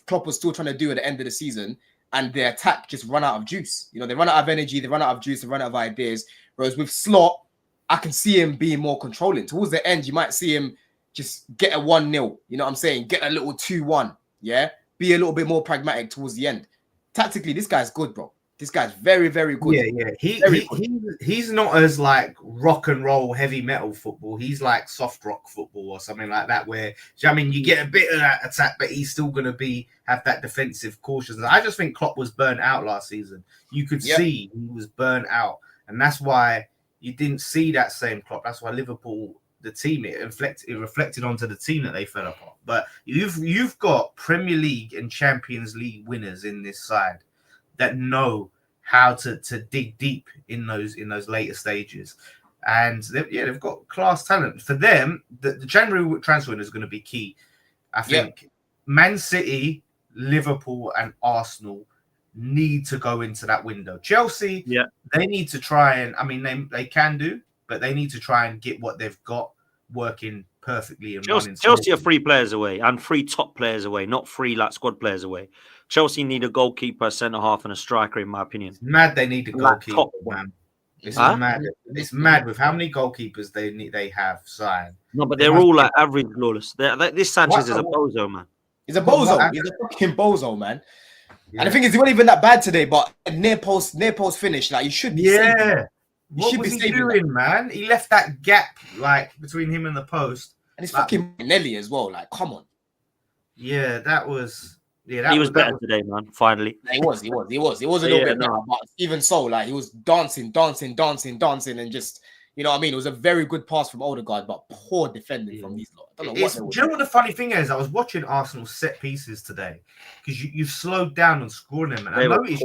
Klopp was still trying to do at the end of the season. And their attack just run out of juice. You know, they run out of energy, they run out of juice, they run out of ideas. Whereas with Slot, I can see him being more controlling. Towards the end, you might see him just get a 1-0. You know what I'm saying? Get a little 2-1. Yeah? Be a little bit more pragmatic towards the end. Tactically, this guy's good, bro. This guy's very, very good. He's not as like rock and roll, heavy metal football. He's like soft rock football or something like that. Where I mean, you get a bit of that attack, but he's still going to have that defensive caution. I just think Klopp was burnt out last season. You could see he was burnt out, and that's why you didn't see that same Klopp. That's why Liverpool, the team, it reflected onto the team that they fell apart. But you've got Premier League and Champions League winners in this side that know how to dig deep in those later stages, and they've got class talent. For them, the January transfer window is going to be key. I think Man City, Liverpool, and Arsenal need to go into that window. Chelsea, they need to try and, I mean, they can do, but they need to try and get what they've got working perfectly. And Chelsea are 3 players away and 3 top players away, not 3 like squad players away. Chelsea need a goalkeeper, centre half, and a striker, in my opinion. It's mad they need a goalkeeper, man. It's mad. It's mad with how many goalkeepers they have signed. No, but they're all like average, Lawless. This Sanchez is a bozo, man. He's a bozo. He's a fucking bozo, man. Yeah. And the thing is, he wasn't even that bad today, but near post finish, like, you should be saving. What was he doing, man? He left that gap like between him and the post. And it's fucking Nelly as well. Like, come on. Yeah, that was... Yeah, he was better today, man. Finally, he was. He was a little bit better, but even so, like, he was dancing, and just, you know what I mean. It was a very good pass from Odegaard, but poor defending from these lot. I don't know do you know what the funny thing is? I was watching Arsenal set pieces today because you've slowed down on scoring them, and I noticed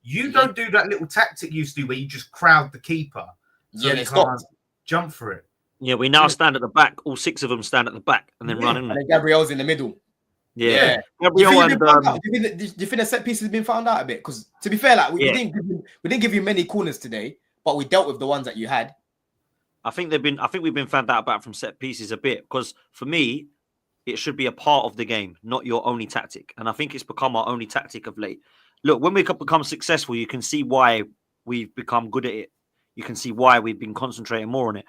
you don't do that little tactic you used to do where you just crowd the keeper, so they can't jump for it. Yeah, we now stand at the back. All 6 of them stand at the back and then run in. And then Gabriel's in the middle. Yeah. Do you think the set piece has been found out a bit? Because to be fair, like we didn't give you many corners today, but we dealt with the ones that you had. I think we've been found out about from set pieces a bit, because for me, it should be a part of the game, not your only tactic. And I think it's become our only tactic of late. Look, when we become successful, you can see why we've become good at it. You can see why we've been concentrating more on it.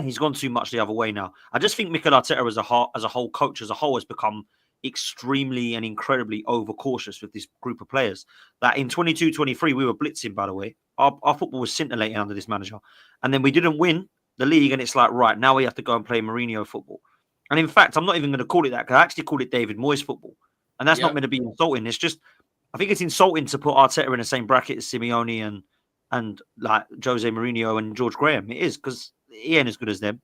He's gone too much the other way now. I just think Mikel Arteta as a whole coach as a whole has become extremely and incredibly overcautious with this group of players. That in 22-23 we were blitzing, by the way. Our football was scintillating under this manager, and then we didn't win the league, and it's like, right, now we have to go and play Mourinho football. And in fact, I'm not even going to call it that, because I actually call it David Moyes football, and that's not going to be insulting. It's just, I think it's insulting to put Arteta in the same bracket as Simeone and like Jose Mourinho and George Graham. It is, because he ain't as good as them.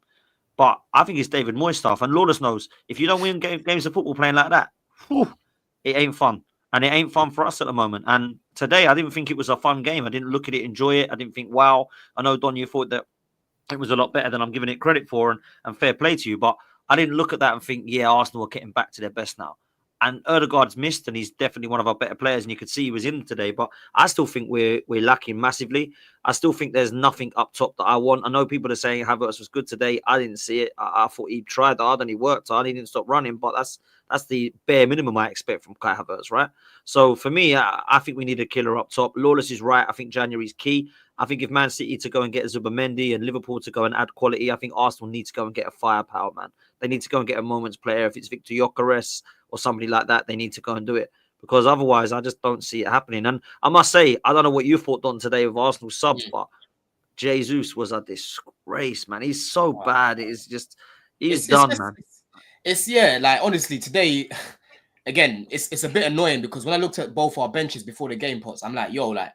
But I think it's David Moyes stuff. And Lawless knows, if you don't win games of football playing like that, it ain't fun. And it ain't fun for us at the moment. And today, I didn't think it was a fun game. I didn't look at it, enjoy it. I didn't think, wow. I know, Don, you thought that it was a lot better than I'm giving it credit for, and fair play to you. But I didn't look at that and think, yeah, Arsenal are getting back to their best now. And Odegaard's missed, and he's definitely one of our better players, and you could see he was in today. But I still think we're lacking massively. I still think there's nothing up top that I want. I know people are saying Havertz was good today. I didn't see it. I thought he tried hard and he worked hard. He didn't stop running, but that's the bare minimum I expect from Kai Havertz, right? So for me, I think we need a killer up top. Lawless is right. I think January's key. I think if Man City to go and get Zubimendi and Liverpool to go and add quality, I think Arsenal needs to go and get a firepower, man. They need to go and get a moment's player. If it's Victor Gyökeres or somebody like that, they need to go and do it, because otherwise I just don't see it happening. And I must say, I don't know what you thought on today with Arsenal subs, but Jesus was a disgrace, man. He's so bad. It's just, he's done, man. It's like, honestly, today, again, it's a bit annoying, because when I looked at both our benches before the game pots, I'm like, yo, like,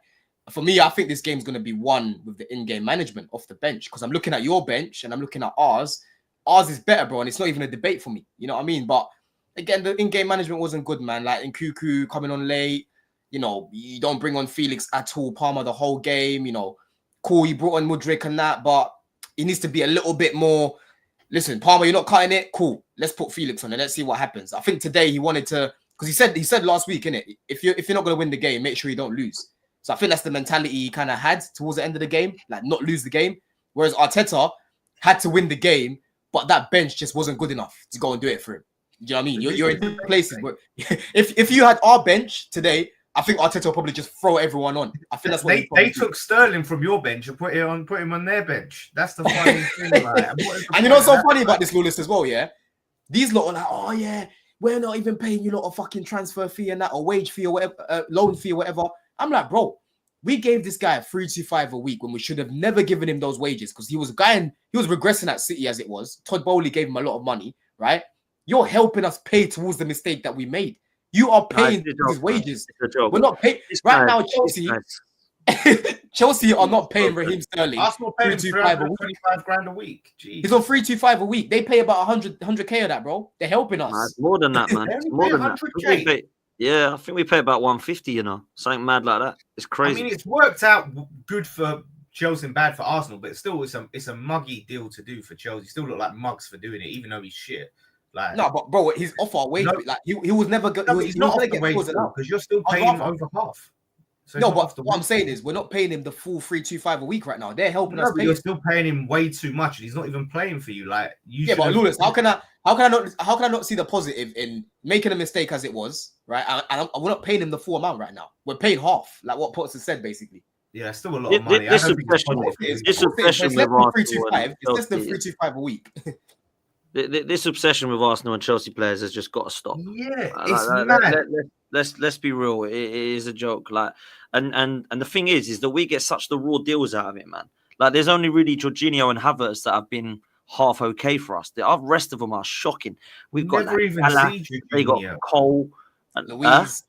for me, I think this game's going to be won with the in-game management off the bench, because I'm looking at your bench and I'm looking at ours. Ours is better, bro, and it's not even a debate for me. You know what I mean? But again, the in-game management wasn't good, man. Like, Nkunku coming on late, you know, you don't bring on Felix at all. Palmer the whole game, you know. Cool, you brought on Mudryk and that, but he needs to be a little bit more. Listen, Palmer, you're not cutting it. Cool, let's put Felix on it. Let's see what happens. I think today he wanted to, because he said last week, innit, if you're not going to win the game, make sure you don't lose. So I think that's the mentality he kind of had towards the end of the game, like not lose the game. Whereas Arteta had to win the game, but that bench just wasn't good enough to go and do it for him. you know what I mean? You're in different places. But if you had our bench today, I think Arteta will probably just throw everyone on. I think that's what they took Sterling from your bench and put him on their bench. That's the funny thing. Like, and you know what's so funny about this Lawless as well, yeah? These lot are like, oh yeah, we're not even paying you lot a fucking transfer fee and that, or wage fee or whatever, loan fee or whatever. I'm like, bro, we gave this guy 325 a week when we should have never given him those wages because he was regressing at City as it was. Todd Bowley gave him a lot of money, right? You're helping us pay towards the mistake that we made. You are paying his wages. We're not paying right now. Chelsea are not paying Raheem Sterling. Arsenal paying 25 grand a week. Jeez. He's on 325 a week. They pay about 100k of that, bro. They're helping us. It's more than that, man. It's more than that. I think we pay about 150. You know, something mad like that. It's crazy. I mean, it's worked out good for Chelsea and bad for Arsenal, but still, it's a muggy deal to do for Chelsea. Still look like mugs for doing it, even though he's shit. Like, no, but bro, he's off our wage. Like he was never good. He's not off the wage because you're still paying over half. So no, but what I'm saying is we're not paying him the full 325 a week right now. They're helping us. But you're still paying him way too much, and he's not even playing for you. Like but Lawless, how can I not see the positive in making a mistake as it was, right? And we're not paying him the full amount right now. We're paying half, like what Potts has said, basically. Yeah, still a lot of money. This obsession with Arsenal, it's less than 325 a week. This obsession with Arsenal and Chelsea players has just got to stop. Yeah, it's mad. Let's be real. It is a joke. Like, and the thing is that we get such the raw deals out of it, man. Like, there's only really Jorginho and Havertz that have been half okay for us. The rest of them are shocking. We've got never even see Jorginho. They got Cole and Louise.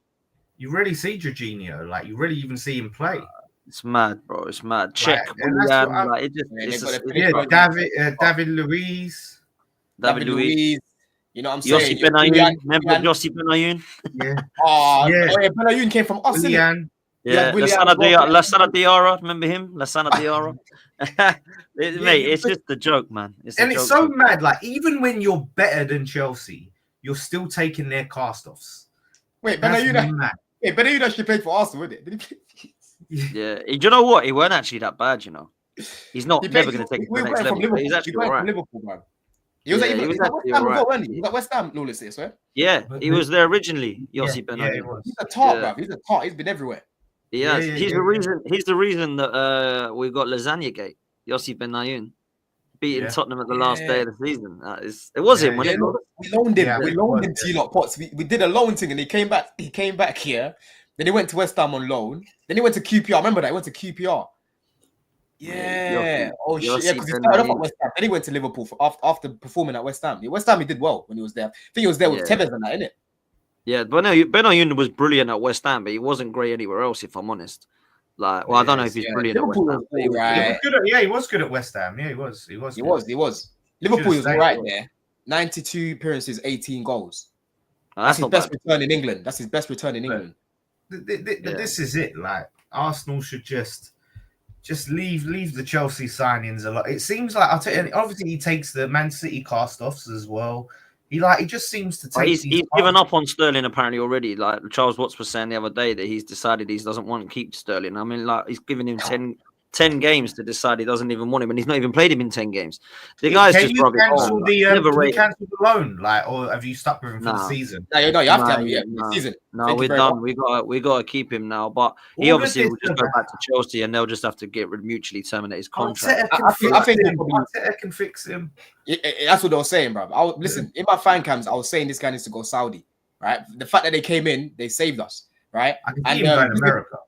You really see Jorginho. Like, you really even see him play. It's mad, bro. It's mad. Check. David Luiz. David Luiz. You know what I'm saying? Yossi Benayoun. Remember Yossi Benayoun? Yeah. Benayoun came from us. Yeah. Lassana Diarra. Remember him? Lassana Diarra. Mate, it's just a joke, man. It's so mad. Like, even when you're better than Chelsea, you're still taking their cast-offs. Wait, Benayoun actually played for Arsenal, didn't it? Did he? Yeah. Do you know what? He weren't actually that bad, you know. He's never going to take it to the next level. He's actually all right. Liverpool, man. He was at West Ham, Lawless, I swear. Yeah, he was there originally. Yossi Benayoun. He's a tart, bruv. He's a tart. He's been everywhere. Yeah, he's the reason that we got Lasagna Gate. Yossi Benayoun beating Tottenham at the last day of the season. It was him. We loaned him. We loaned him to you lot, Potts. We did a loan thing, and he came back here. Then he went to West Ham on loan. Then he went to QPR. Remember that? He went to QPR. Yeah. Oh shit. Yeah, because he started off at West Ham. Then he went to Liverpool after performing at West Ham. West Ham, he did well when he was there. I think he was there with Tevez and that, innit? Yeah, Benayoun was brilliant at West Ham, but he wasn't great anywhere else, if I'm honest. Like, well, I don't know if he's brilliant at West Ham. He was good at West Ham. Yeah, he was. He was. Liverpool was right there. 92 appearances, 18 goals. That's his best return in England. This is it. Like, Arsenal should just leave the Chelsea signings a lot. It seems like obviously he takes the Man City cast-offs as well. He just seems to take. He's given up on Sterling apparently already. Like Charles Watts was saying the other day that he's decided he doesn't want to keep Sterling. I mean, like he's given him 10 games to decide he doesn't even want him, and he's not even played him in 10 games. The guy's just rubbing on. Can you cancel the loan, like, or have you stuck with him for the season? No, you have to have him the season. No, we're done. We got to keep him now. But he obviously will just go back to Chelsea, and they'll just have to mutually terminate his contract. I think Arteta can fix him. That's what they were saying, bro. Listen, in my fan cams, I was saying this guy needs to go Saudi, right? The fact that they came in, they saved us, right? I can see him going to America.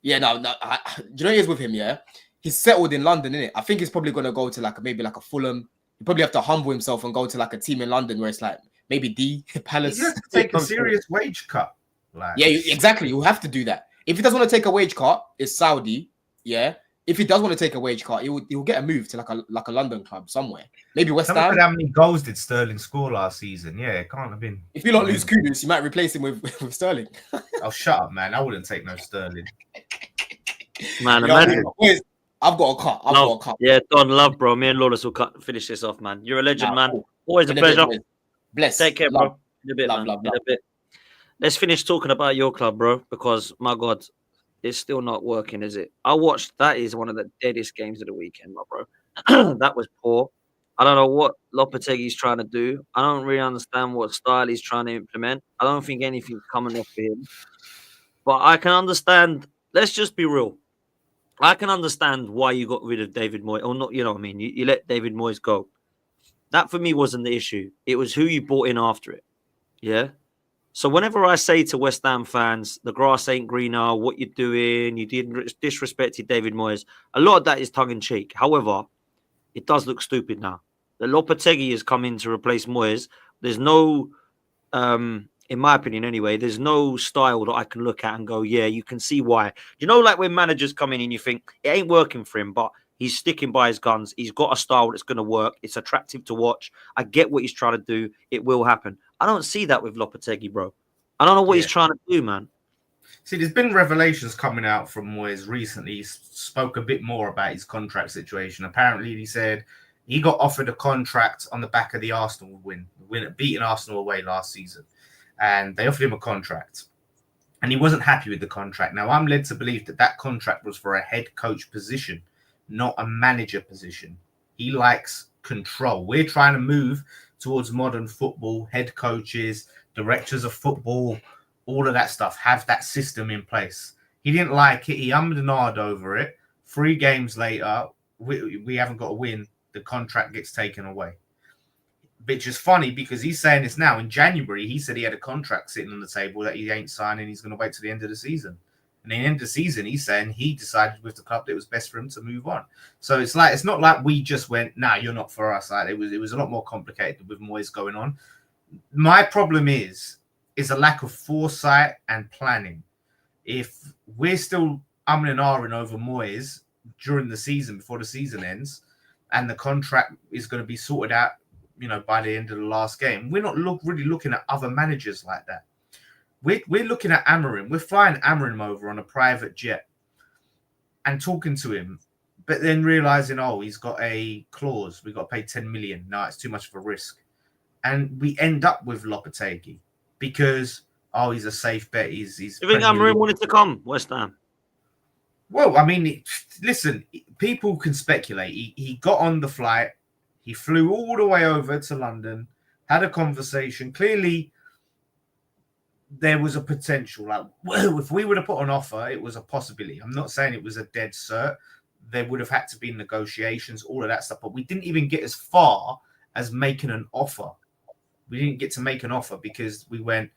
Yeah, do you know what he is with him? Yeah, he's settled in London, innit? I think he's probably gonna go to maybe a Fulham. He probably have to humble himself and go to a team in London where it's like maybe Palace. He has to take a serious wage cut. Yeah, exactly. You have to do that. If he doesn't want to take a wage cut, it's Saudi. Yeah. If he does want to take a wage cut, he will get a move to a London club somewhere. Maybe West Ham. How many goals did Sterling score last season? Yeah, it can't have been. If you don't lose Kudus, you might replace him with Sterling. Oh, shut up, man! I wouldn't take no Sterling. Man, imagine. I've got a cut. Yeah, Don, love, bro. Me and Lawless will finish this off, man. You're a legend, man. Cool. Always a pleasure. Bless. Take care, bro. In a bit, man. In a bit. Let's finish talking about your club, bro, because my God, it's still not working, is it? I watched. That is one of the deadest games of the weekend, my bro. That was poor. I don't know what Lopetegui's trying to do. I don't really understand what style he's trying to implement. I don't think anything's coming off for him. But I can understand. Let's just be real. I can understand why you got rid of David Moyes, or not. You know what I mean? You let David Moyes go. That for me wasn't the issue. It was who you brought in after it. Yeah. So whenever I say to West Ham fans, the grass ain't greener, what you're doing, you disrespected David Moyes, a lot of that is tongue in cheek. However, it does look stupid now. The Lopetegui has come in to replace Moyes. There's no, in my opinion anyway, there's no style that I can look at and go, yeah, you can see why. You know, like when managers come in and you think it ain't working for him, but he's sticking by his guns. He's got a style that's going to work. It's attractive to watch. I get what he's trying to do. It will happen. I don't see that with Lopetegui, bro. I don't know what he's trying to do, man. See, there's been revelations coming out from Moyes recently. He spoke a bit more about his contract situation. Apparently, he said he got offered a contract on the back of the Arsenal win beating Arsenal away last season. And they offered him a contract. And he wasn't happy with the contract. Now, I'm led to believe that that contract was for a head coach position, not a manager position. He likes control. We're trying to move towards modern football, head coaches, directors of football, all of that stuff, have that system in place. He didn't like it. He ummed and ahed over it. 3 games later, we haven't got a win. The contract gets taken away. Which is funny because he's saying this now. In January, he said he had a contract sitting on the table that he ain't signing. He's going to wait till the end of the season. And at the end of the season, he's saying he decided with the club that it was best for him to move on. So it's not like we just went, nah, you're not for us. Like, it was a lot more complicated with Moyes going on. My problem is a lack of foresight and planning. If we're still umming and ahhing over Moyes during the season, before the season ends, and the contract is going to be sorted out, by the end of the last game, we're not really looking at other managers like that. We're looking at Amorim. We're flying Amorim over on a private jet and talking to him, but then realizing, he's got a clause. We've got to pay 10 million. No, it's too much of a risk. And we end up with Lopetegui because, he's a safe bet. He's you think Amorim wanted to come, West Ham? Well, I mean, listen, people can speculate. He got on the flight. He flew all the way over to London, had a conversation. Clearly, there was a potential. Like, well, if we would have put an offer, it was a possibility. I'm not saying it was a dead cert. There would have had to be negotiations, all of that stuff. But we didn't even get as far as making an offer. We didn't get to make an offer because we went,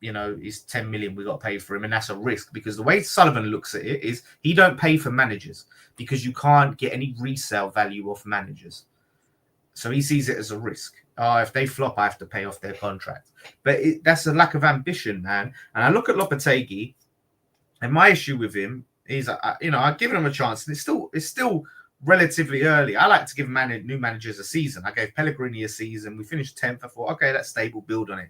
it's 10 million we got to pay for him. And that's a risk because the way Sullivan looks at it is he don't pay for managers because you can't get any resale value off managers. So he sees it as a risk. If they flop, I have to pay off their contract. But that's a lack of ambition, man. And I look at Lopetegui, and my issue with him is, I've given him a chance, and it's still relatively early. I like to give new managers a season. I gave Pellegrini a season. We finished 10th. I thought, okay, that's stable, build on it.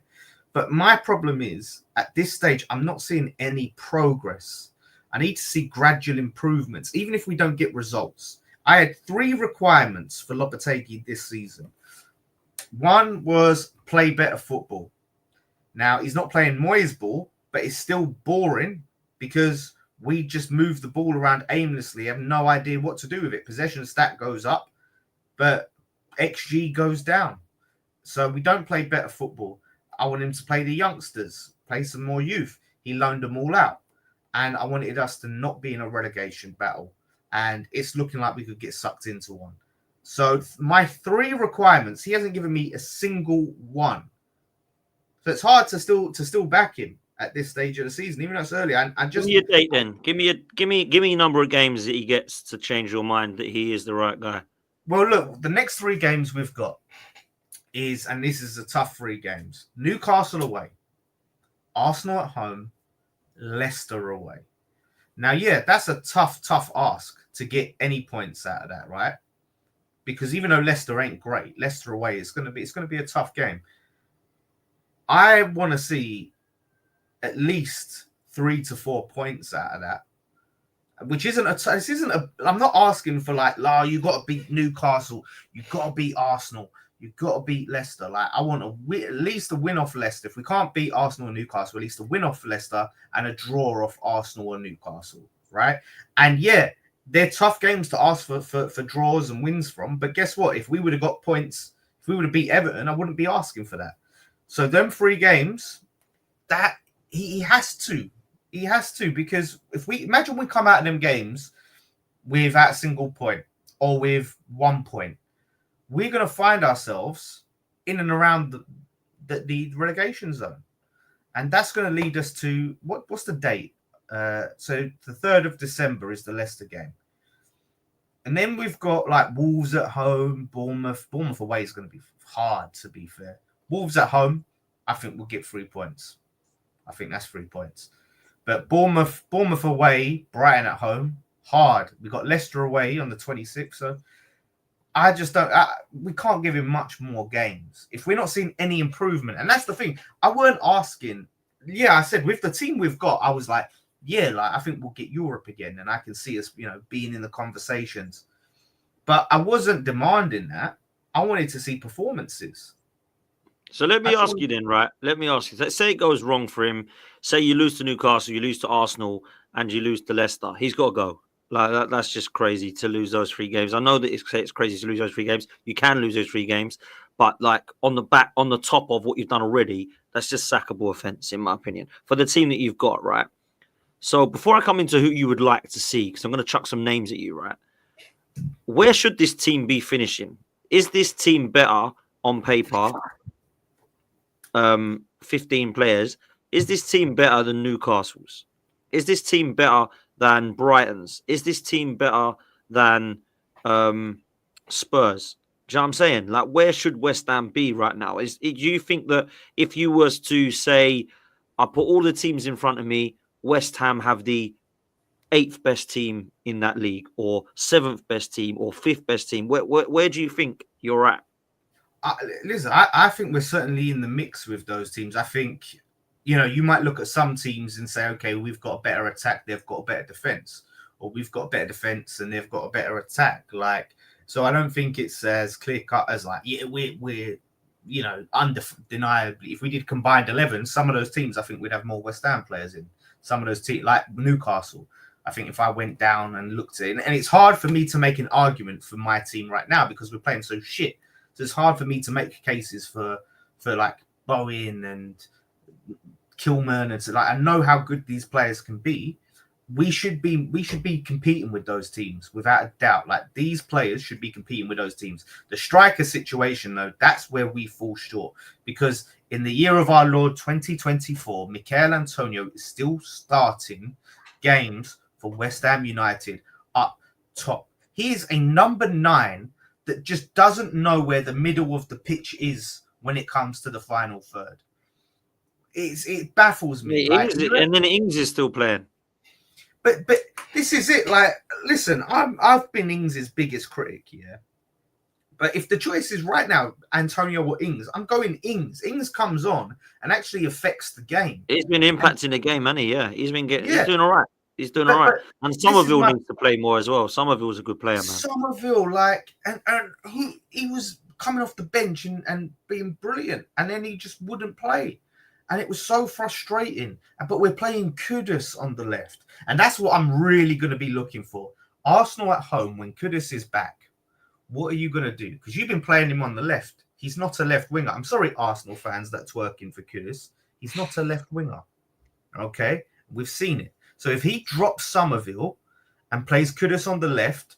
But my problem is, at this stage, I'm not seeing any progress. I need to see gradual improvements, even if we don't get results. I had 3 requirements for Lopetegui this season. One was play better football. Now, he's not playing Moyes ball, but it's still boring because we just move the ball around aimlessly, have no idea what to do with it. Possession stat goes up, but XG goes down. So we don't play better football. I want him to play the youngsters, play some more youth. He loaned them all out. And I wanted us to not be in a relegation battle. And it's looking like we could get sucked into one. So my 3 requirements, he hasn't given me a single one. So it's hard to still back him at this stage of the season, even though it's early. I just give me a date then. Give me a number of games that he gets to change your mind that he is the right guy. Well, look, the next 3 games we've got is, and this is a tough 3 games: Newcastle away, Arsenal at home, Leicester away. Now, yeah, that's a tough ask to get any points out of that, right? Because even though Leicester ain't great, Leicester away is going to be a tough game. I want to see at least 3 to 4 points out of that, which I'm not asking for you got to beat Newcastle, you got to beat Arsenal, you got to beat Leicester. I want at least a win off Leicester. If we can't beat Arsenal or Newcastle, at least a win off Leicester and a draw off Arsenal or Newcastle, right? And yeah, they're tough games to ask for draws and wins from. But guess what? If we would have got points, if we would have beat Everton, I wouldn't be asking for that. So them 3 games, that he has to. He has to, because if we imagine we come out of them games without a single point or with 1 point, we're going to find ourselves in and around the relegation zone. And that's going to lead us to what's the date? So the 3rd of December is the Leicester game. And then we've got like Wolves at home, Bournemouth. Bournemouth away is going to be hard, to be fair. Wolves at home, I think we'll get 3 points. I think that's 3 points. But Bournemouth away, Brighton at home, hard. We got Leicester away on the 26th. So I just don't. We can't give him much more games if we're not seeing any improvement. And that's the thing. I weren't asking. Yeah, I said with the team we've got, I was like, yeah, like I think we'll get Europe again, and I can see us, being in the conversations. But I wasn't demanding that. I wanted to see performances. So let me ask you then, right? Let me ask you. Say it goes wrong for him. Say you lose to Newcastle, you lose to Arsenal, and you lose to Leicester. He's got to go. Like that's just crazy to lose those 3 games. I know that it's crazy to lose those 3 games. You can lose those 3 games, but like on the top of what you've done already, that's just sackable offence, in my opinion, for the team that you've got, right? So before I come into who you would like to see, because I'm going to chuck some names at you, right? Where should this team be finishing? Is this team better on paper? 15 players. Is this team better than Newcastle's? Is this team better than Brighton's? Is this team better than Spurs? Do you know what I'm saying? Like, where should West Ham be right now? Do you think that if you was to say, I put all the teams in front of me, West Ham have the 8th best team in that league, or 7th best team, or 5th best team? Where do you think you're at? Listen, I think we're certainly in the mix with those teams. I think, you might look at some teams and say, okay, we've got a better attack, they've got a better defense, or we've got a better defense and they've got a better attack. Like, so I don't think it's as clear cut as like, yeah, we're undeniably, if we did combined 11, some of those teams, I think we'd have more West Ham players in. Some of those teams, like Newcastle, I think if I went down and looked at it, and it's hard for me to make an argument for my team right now because we're playing so shit. So it's hard for me to make cases for like Bowen and Kilman, and so like I know how good these players can be. We should be competing with those teams without a doubt. Like, these players should be competing with those teams. The striker situation, though, that's where we fall short, because in the year of our Lord 2024, Mikel Antonio is still starting games for West Ham United up top. He is a number 9 that just doesn't know where the middle of the pitch is when it comes to the final third. It baffles me. And then Ings is still playing. But this is it. Like, listen, I've been Ings' biggest critic, yeah. But if the choice is right now, Antonio or Ings, I'm going Ings. Ings comes on and actually affects the game. He's been impacting the game, hasn't he? Yeah, he's doing all right. He's doing all right. And Somerville needs to play more as well. Somerville's a good player, man. Somerville, like, and he was coming off the bench and being brilliant, and then he just wouldn't play. And it was so frustrating. But we're playing Kudus on the left. And that's what I'm really going to be looking for. Arsenal at home, when Kudus is back, what are you going to do? Because you've been playing him on the left. He's not a left winger. I'm sorry, Arsenal fans that's working for Kudus. He's not a left winger. Okay? We've seen it. So if he drops Somerville and plays Kudus on the left,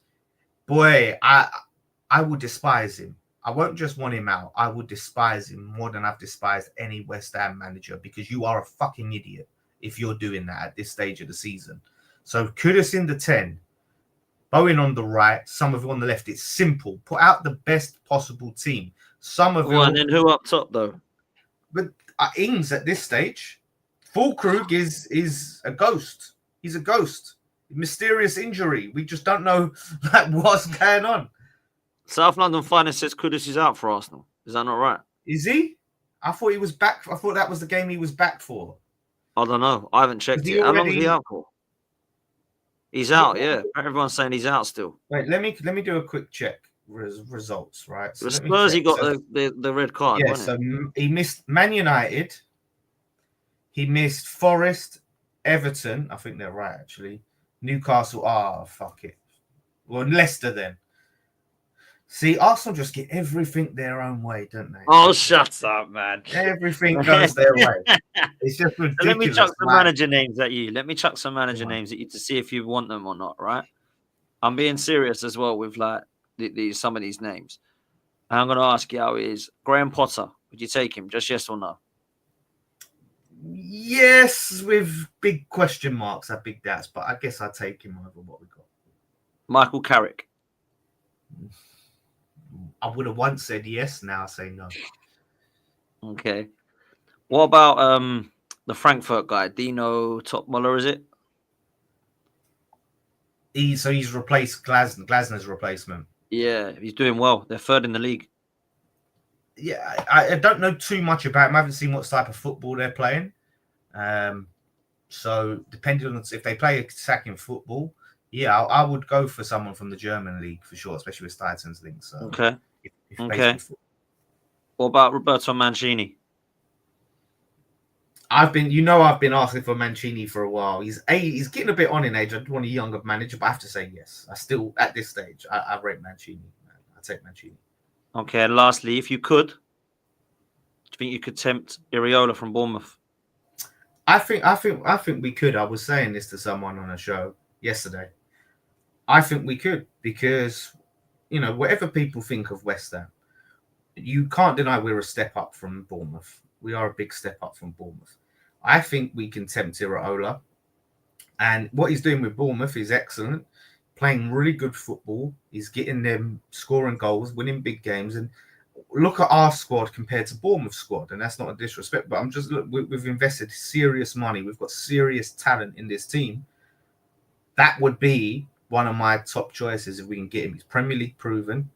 boy, I will despise him. I won't just want him out. I would despise him more than I've despised any West Ham manager, because you are a fucking idiot if you're doing that at this stage of the season. So Kudus in the 10, Bowen on the right, Somerville on the left. It's simple. Put out the best possible team. Somerville. And then who up top, though? But Ings at this stage, Fulkrug is a ghost. He's a ghost. Mysterious injury. We just don't know like what's going on. South London Finest says Kudus is out for Arsenal. Is that not right? Is he? I thought he was back. I thought that was the game he was back for. I don't know. I haven't checked it. How long is he out for? He's out, yeah. Everyone's saying he's out still. Wait, let me do a quick check. Results, right? So Spurs, he got the red card. Yeah, so he missed Man United. He missed Forest, Everton. I think they're right, actually. Newcastle. Fuck it. Well, Leicester then. See, Arsenal just get everything their own way, don't they? Oh, shut up, man. Everything goes their way. It's just ridiculous. So let me chuck some like- manager names at you. Let me chuck some manager names at you to see if you want them or not, right? I'm being serious as well with like some of these names. And I'm going to ask you how it is. Graham Potter, would you take him? Just yes or no? Yes, with big question marks, I big doubts, but I guess I'd take him over what we got. Michael Carrick. I would have once said yes, now I say no. Okay. What about the Frankfurt guy, Dino Topmuller, is it? He's replaced Glasner's replacement. Yeah, he's doing well. They're third in the league. Yeah, I don't know too much about him. I haven't seen what type of football they're playing. So depending on if they play attacking football, yeah, I would go for someone from the German league for sure, especially with Titans links. So Okay. if Okay. What about Roberto Mancini? I've been asking for Mancini for a while. He's getting a bit on in age. I want a younger manager, but I have to say yes. I still, at this stage, I rate Mancini. I take Mancini. Okay, and lastly, if you could, do you think you could tempt Iraola from Bournemouth? I think we could. I was saying this to someone on a show yesterday. I think we could because, whatever people think of West Ham, you can't deny we're a step up from Bournemouth. We are a big step up from Bournemouth. I think we can tempt Iraola. And what he's doing with Bournemouth is excellent. Playing really good football. He's getting them scoring goals, winning big games. And look at our squad compared to Bournemouth's squad. And that's not a disrespect, but we've invested serious money. We've got serious talent in this team. That would be one of my top choices if we can get him. He's Premier League proven.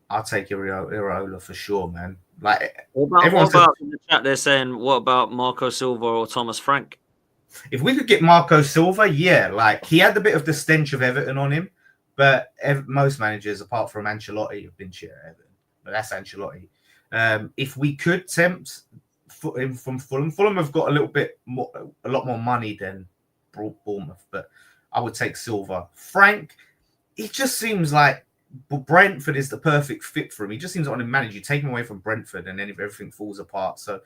I'll take Iraola for sure, man. Like what about in the chat? They're saying, what about Marco Silva or Thomas Frank? If we could get Marco Silva, yeah, like he had a bit of the stench of Everton on him, but most managers, apart from Ancelotti, have been shit at Everton. But that's Ancelotti. If we could tempt him from Fulham have got a lot more money than Bournemouth, but I would take Silva. Frank, it just seems like Brentford is the perfect fit for him. He just seems like on a manager. You take him away from Brentford, and then everything falls apart. So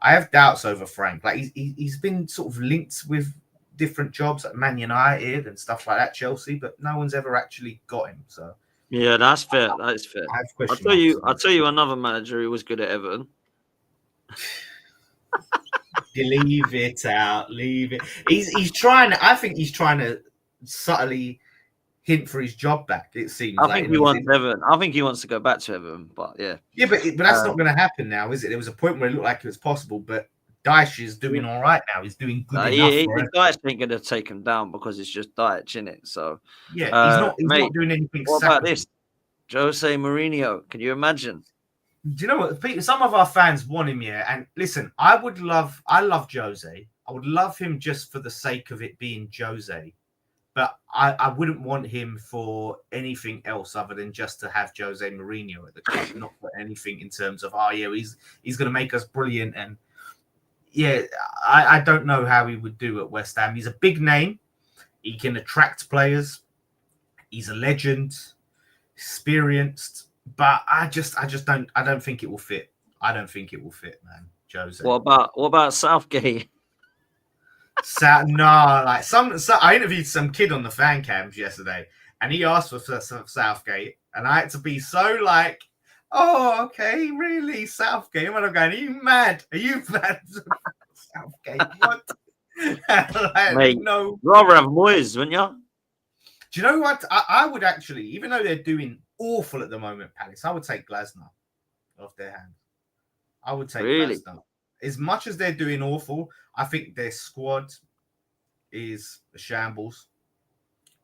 I have doubts over Frank. Like he's been sort of linked with different jobs at Man United and stuff like that, Chelsea, but no one's ever actually got him. So yeah, that's fair. That is fair. I'll tell you another manager who was good at Everton. Leave it out. Leave it. He's trying. I think he's trying to subtly hint for his job back. It seems. I think he wants Everton. I think he wants to go back to Everton. But yeah. Yeah, but that's not going to happen now, is it? There was a point where it looked like it was possible, but Dyche is doing all right now. He's doing good enough. Dyche ain't going to take him down because it's just Dyche, isn't it? So yeah, he's not doing anything. What about this? Jose Mourinho. Can you imagine? Do you know what, Peter? Some of our fans want him here, and listen, I love Jose. I would love him just for the sake of it being Jose. But I wouldn't want him for anything else other than just to have Jose Mourinho at the club, not for anything in terms of, he's going to make us brilliant. And yeah, I don't know how he would do at West Ham. He's a big name. He can attract players. He's a legend, experienced. But I don't think it will fit. I don't think it will fit, man, Jose. What about Southgate? I interviewed some kid on the fan cams yesterday, and he asked for Southgate, and I had to be so like, oh, okay, really, Southgate? And I'm going, are you mad? Southgate? What? Mate, no. Rather have Moyes, wouldn't you? Do you know what? I would actually, even though they're doing awful at the moment, Palace, I would take Glasner off their hands. I would take Glasner. As much as they're doing awful, I think their squad is a shambles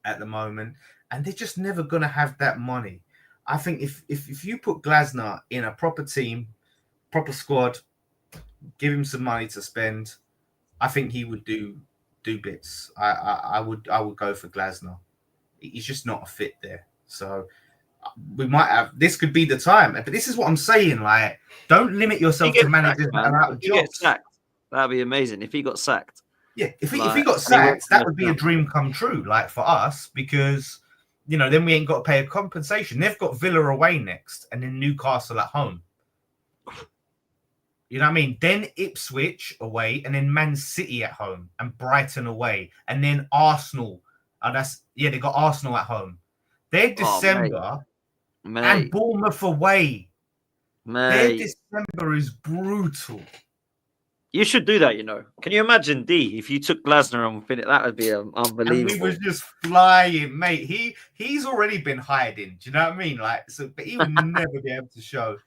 at the moment, and they're just never going to have that money. I think if you put Glasner in a proper team, proper squad, give him some money to spend, I think he would do bits. I would go for Glasner. He's just not a fit there. So we might have, this could be the time. But this is what I'm saying, like, don't limit yourself to managers that are out of jobs. That'd be amazing if he got sacked. Yeah, if he got sacked, that would be a dream come true, like for us, because then we ain't got to pay a compensation. They've got Villa away next, and then Newcastle at home. You know what I mean? Then Ipswich away, and then Man City at home, and Brighton away, and then Arsenal. They got Arsenal at home. They're December, and Bournemouth away. Their December is brutal. You should do that, Can you imagine, D, if you took Glasner and finished? That would be unbelievable. And we was just flying, mate. He's already been hiding. Do you know what I mean? But he would never be able to show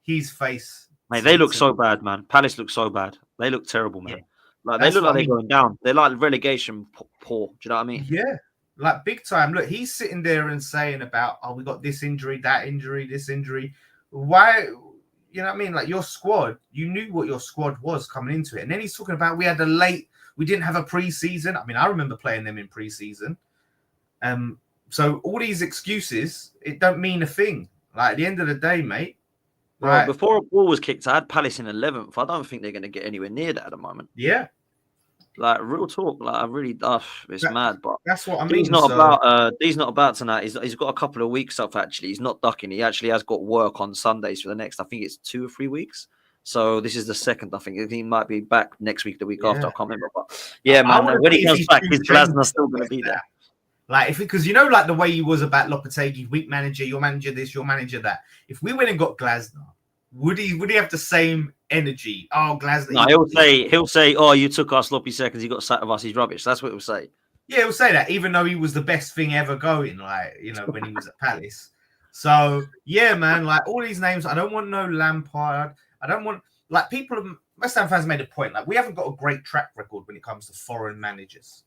his face. Mate, they look so bad, man. Palace look so bad. They look terrible, man. Yeah. They look like they're going down. They're like relegation poor. Do you know what I mean? Yeah, big time. Look, he's sitting there and saying about, we got this injury, that injury, this injury. Why? You know what I mean? Your squad, you knew what your squad was coming into it. And then he's talking about we didn't have a preseason. I mean, I remember playing them in preseason. So all these excuses, it don't mean a thing. At the end of the day, mate. Right. Before a ball was kicked, I had Palace in 11th. I don't think they're going to get anywhere near that at the moment. Yeah. Real talk. I really, it's mad. But that's what I mean. He's not about tonight. He's got a couple of weeks off, actually. He's not ducking. He actually has got work on Sundays for the next, I think it's 2 or 3 weeks. So this is the second, I think. He might be back next week, the week after. I can't remember. But man, when he comes back, his Glasner's still going to be there. Because the way he was about Lopetegui, weak manager, your manager this, your manager that. If we went and got Glasner, would he have the same energy? Oh, Glasner. No, he'll say, oh, you took our sloppy seconds, you got sacked of us, he's rubbish. That's what he'll say. Yeah, he'll say that, even though he was the best thing ever going, when he was at Palace. So yeah, man, all these names, I don't want no Lampard. I don't want people. West Ham fans made a point. We haven't got a great track record when it comes to foreign managers.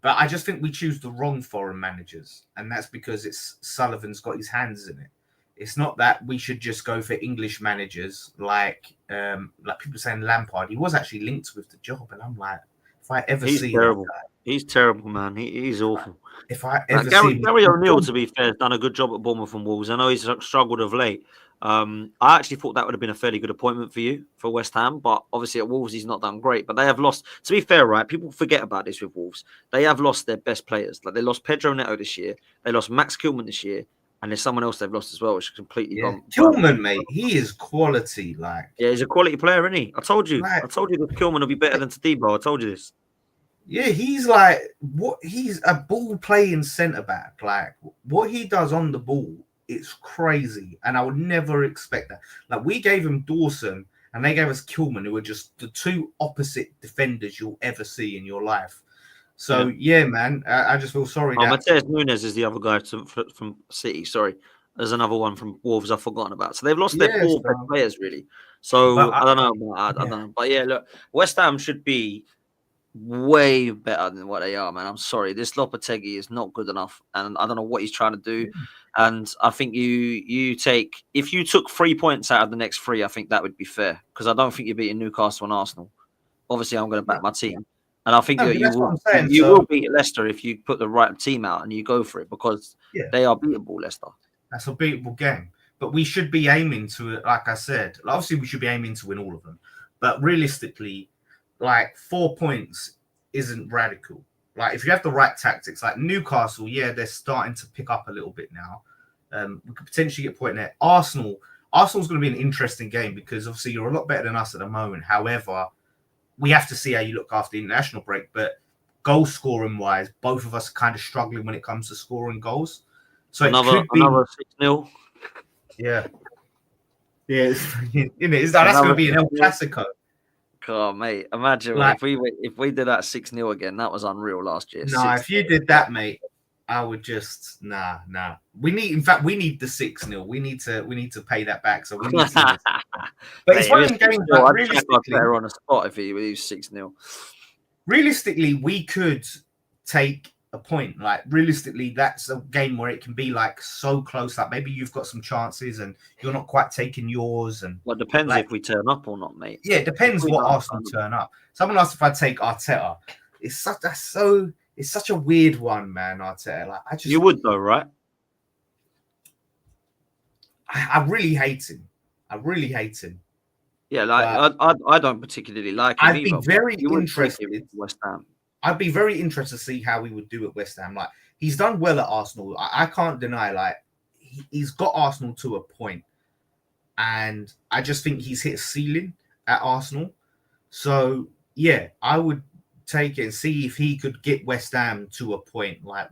But I just think we choose the wrong foreign managers, and that's because Sullivan's got his hands in it. It's not that we should just go for English managers like people saying Lampard. He was actually linked with the job, and I'm like, if I ever see terrible. That guy, he's terrible, man. He's awful. If I ever Gary O'Neill, to be fair, has done a good job at Bournemouth and Wolves. I know he's struggled of late. I actually thought that would have been a fairly good appointment for you for West Ham, but obviously at Wolves he's not done great. But they have lost. To be fair, right? People forget about this with Wolves. They have lost their best players. They lost Pedro Neto this year. They lost Max Kilman this year. And there's someone else they've lost as well, which is completely gone. Kilman, mate, he is quality. He's a quality player, isn't he? I told you that Kilman will be better than Tadibo. I told you this. Yeah, he's he's a ball playing centre back. What he does on the ball, it's crazy. And I would never expect that. We gave him Dawson and they gave us Kilman, who are just the two opposite defenders you'll ever see in your life. So, yeah, man, I just feel sorry. Mateus Nunes is the other guy from City. Sorry. There's another one from Wolves I've forgotten about. So they've lost their 4 best players, really. So, I don't know. I don't know. But, yeah, look, West Ham should be way better than what they are, man. I'm sorry. This Lopetegui is not good enough. And I don't know what he's trying to do. And I think if you took 3 points out of the next 3, I think that would be fair. Because I don't think you're beating Newcastle and Arsenal. Obviously, I'm going to back my team. And I think you will beat Leicester if you put the right team out and you go for it, because they are beatable, Leicester. That's a beatable game. But we should be aiming to, like I said, obviously we should be aiming to win all of them. But realistically, 4 points isn't radical. If you have the right tactics, Newcastle, they're starting to pick up a little bit now. We could potentially get a point there. Arsenal's going to be an interesting game because obviously you're a lot better than us at the moment. However, we have to see how you look after the international break. But goal scoring wise, both of us are kind of struggling when it comes to scoring goals. So another 6-0. Yeah. Yeah. That's going to be an El Clasico. God, mate, imagine if we did that 6-0 again. That was unreal last year. No, if you did that, mate, I would just nah. We need the 6-0. We need to pay that back. So we need to. But it's one of the games that realistically better on a spot if he was 6-0. Realistically, we could take a point. Realistically, that's a game where it can be so close. Maybe you've got some chances and you're not quite taking yours. And it depends if we turn up or not, mate. Yeah, it depends what Arsenal turn up. Someone asked if I take Arteta. It's such a weird one, man. Arteta. You would though, right? I really hate him. Yeah, I don't particularly like him. I'd be very interested. West Ham. I'd be very interested to see how he would do at West Ham. he's done well at Arsenal. I can't deny, like, he's got Arsenal to a point, and I just think he's hit a ceiling at Arsenal. So yeah, I would take it and see if he could get West Ham to a point, like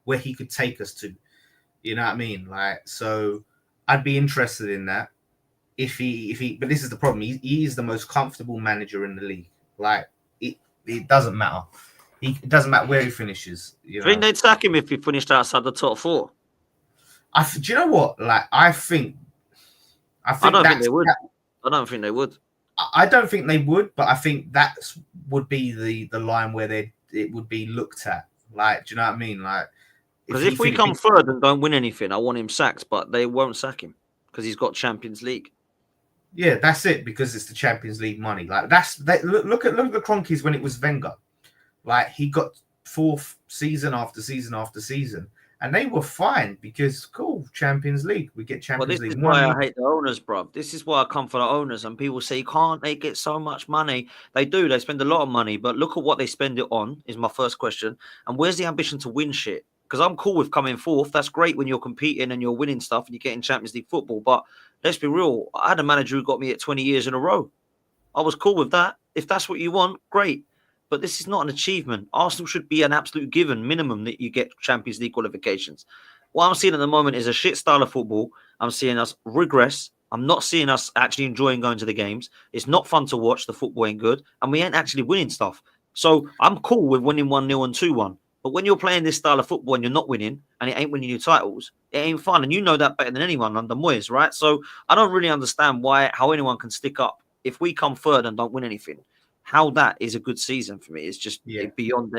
where he could take us to. You know what I mean? Like, so I'd be interested in that if he. But this is the problem. He is the most comfortable manager in the league. Like, it doesn't matter. It doesn't matter where he finishes. You I think know? they'd sack him if he finished outside the top 4. Do you know what? Like, I think I don't think they would. I don't think they would. I don't think they would, but I think that would be the line where it would be looked at. Like, do you know what I mean? Like, because if we come third and don't win anything, I want him sacked, but they won't sack him because he's got Champions League. Yeah, that's it, because it's the Champions League money. Like, look at the Cronkies when it was Wenger. Like, he got 4th season after season after season, and they were fine because cool, Champions League. We get Champions League. This is why I hate the owners, bro. This is why I come for the owners. And people say, can't they get so much money? They do. They spend a lot of money, but look at what they spend it on. Is my first question. And where's the ambition to win shit? Because I'm cool with coming 4th. That's great when you're competing and you're winning stuff and you're getting Champions League football. But let's be real. I had a manager who got me at 20 years in a row. I was cool with that. If that's what you want, great. But this is not an achievement. Arsenal should be an absolute given minimum that you get Champions League qualifications. What I'm seeing at the moment is a shit style of football. I'm seeing us regress. I'm not seeing us actually enjoying going to the games. It's not fun to watch. The football ain't good. And we ain't actually winning stuff. So I'm cool with winning 1-0 and 2-1. But when you're playing this style of football and you're not winning and it ain't winning you titles, it ain't fun. And you know that better than anyone under Moyes, right? So I don't really understand how anyone can stick up if we come third and don't win anything. How that is a good season for me is just beyond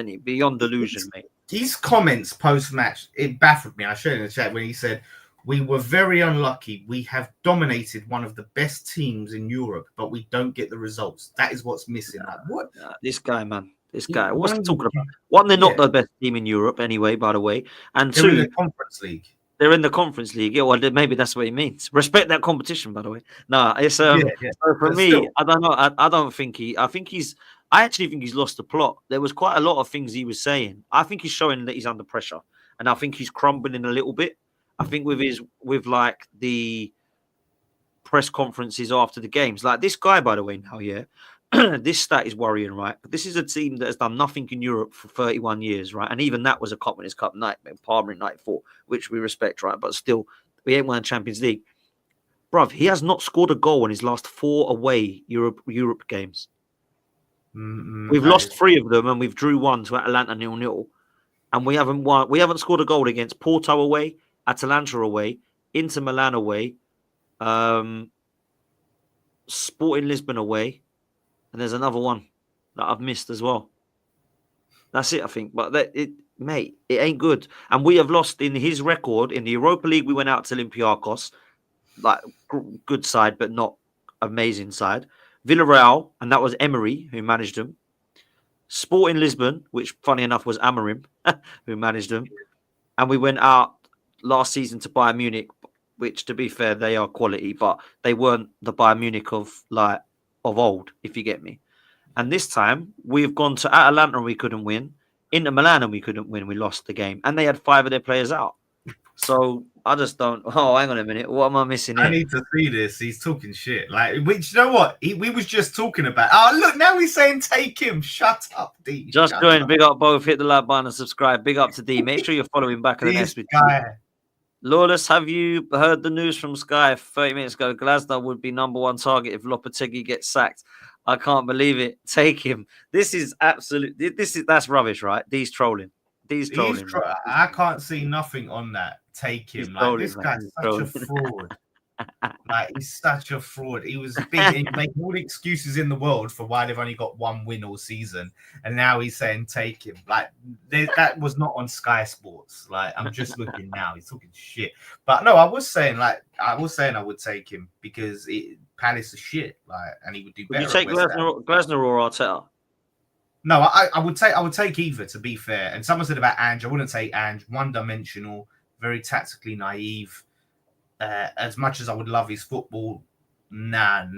delusion, mate. His comments post-match, it baffled me. I showed in the chat when he said, "We were very unlucky. We have dominated one of the best teams in Europe, but we don't get the results. That is what's missing." Like, what? This guy, man. This guy. What's he talking about? One, they're not the best team in Europe anyway, by the way. And they're 2, in the Conference League. They're in the Conference League. Yeah, well, maybe that's what he means. Respect that competition, by the way. No, it's So for me, still, I don't know. I don't think I actually think he's lost the plot. There was quite a lot of things he was saying. I think he's showing that he's under pressure, and I think he's crumbling a little bit. I think with like the press conferences after the games, like this guy, by the way, now, this stat is worrying, right? But this is a team that has done nothing in Europe for 31 years, right? And even that was a Cup Winners' Cup night, Palmer in 94, which we respect, right? But still, we ain't won Champions League. Bruv, he has not scored a goal in his last 4 away Europe games. We've lost 3 of them, and we've drew 1 to Atalanta 0-0. And we haven't won. We haven't scored a goal against Porto away, Atalanta away, Inter Milan away, Sporting Lisbon away. And there's another one that I've missed as well. That's it, I think. But it ain't good. And we have lost in his record. In the Europa League, we went out to Olympiacos. Like, good side, but not amazing side. Villarreal, and that was Emery who managed them. Sporting Lisbon, which, funny enough, was Amorim who managed them. And we went out last season to Bayern Munich, which, to be fair, they are quality, but they weren't the Bayern Munich of old, if you get me. And this time, we've gone to Atalanta and we couldn't win. Inter Milan and we couldn't win. We lost the game. And they had 5 of their players out. So I just don't... Oh, hang on a minute. What am I missing here? I need to see this. He's talking shit. Like, which, you know what? We was just talking about... Oh, look, now he's saying take him. Shut up, D. Just join. Big up both. Hit the like button and subscribe. Big up to D. Make sure you're following back in the next video. Lawless, have you heard the news from Sky 30 minutes ago? Glasner would be #1 target if Lopetegui gets sacked. I can't believe it. Take him. This is that's rubbish, right? These trolling. I can't see nothing on that. Take him. Like, this guy's such a fraud. Like, he's such a fraud. He was making all the excuses in the world for why they've only got 1 win all season, and now he's saying take him. Like, that was not on Sky Sports. Like, I'm just looking now. He's talking shit. But no, I was saying I would take him because Palace is shit. Like, and he would do better. Would you take Glasner or Arteta? No, I would take either, to be fair. And someone said about Ange, I wouldn't take Ange. One-dimensional, very tactically naive. As much as I would love his football, not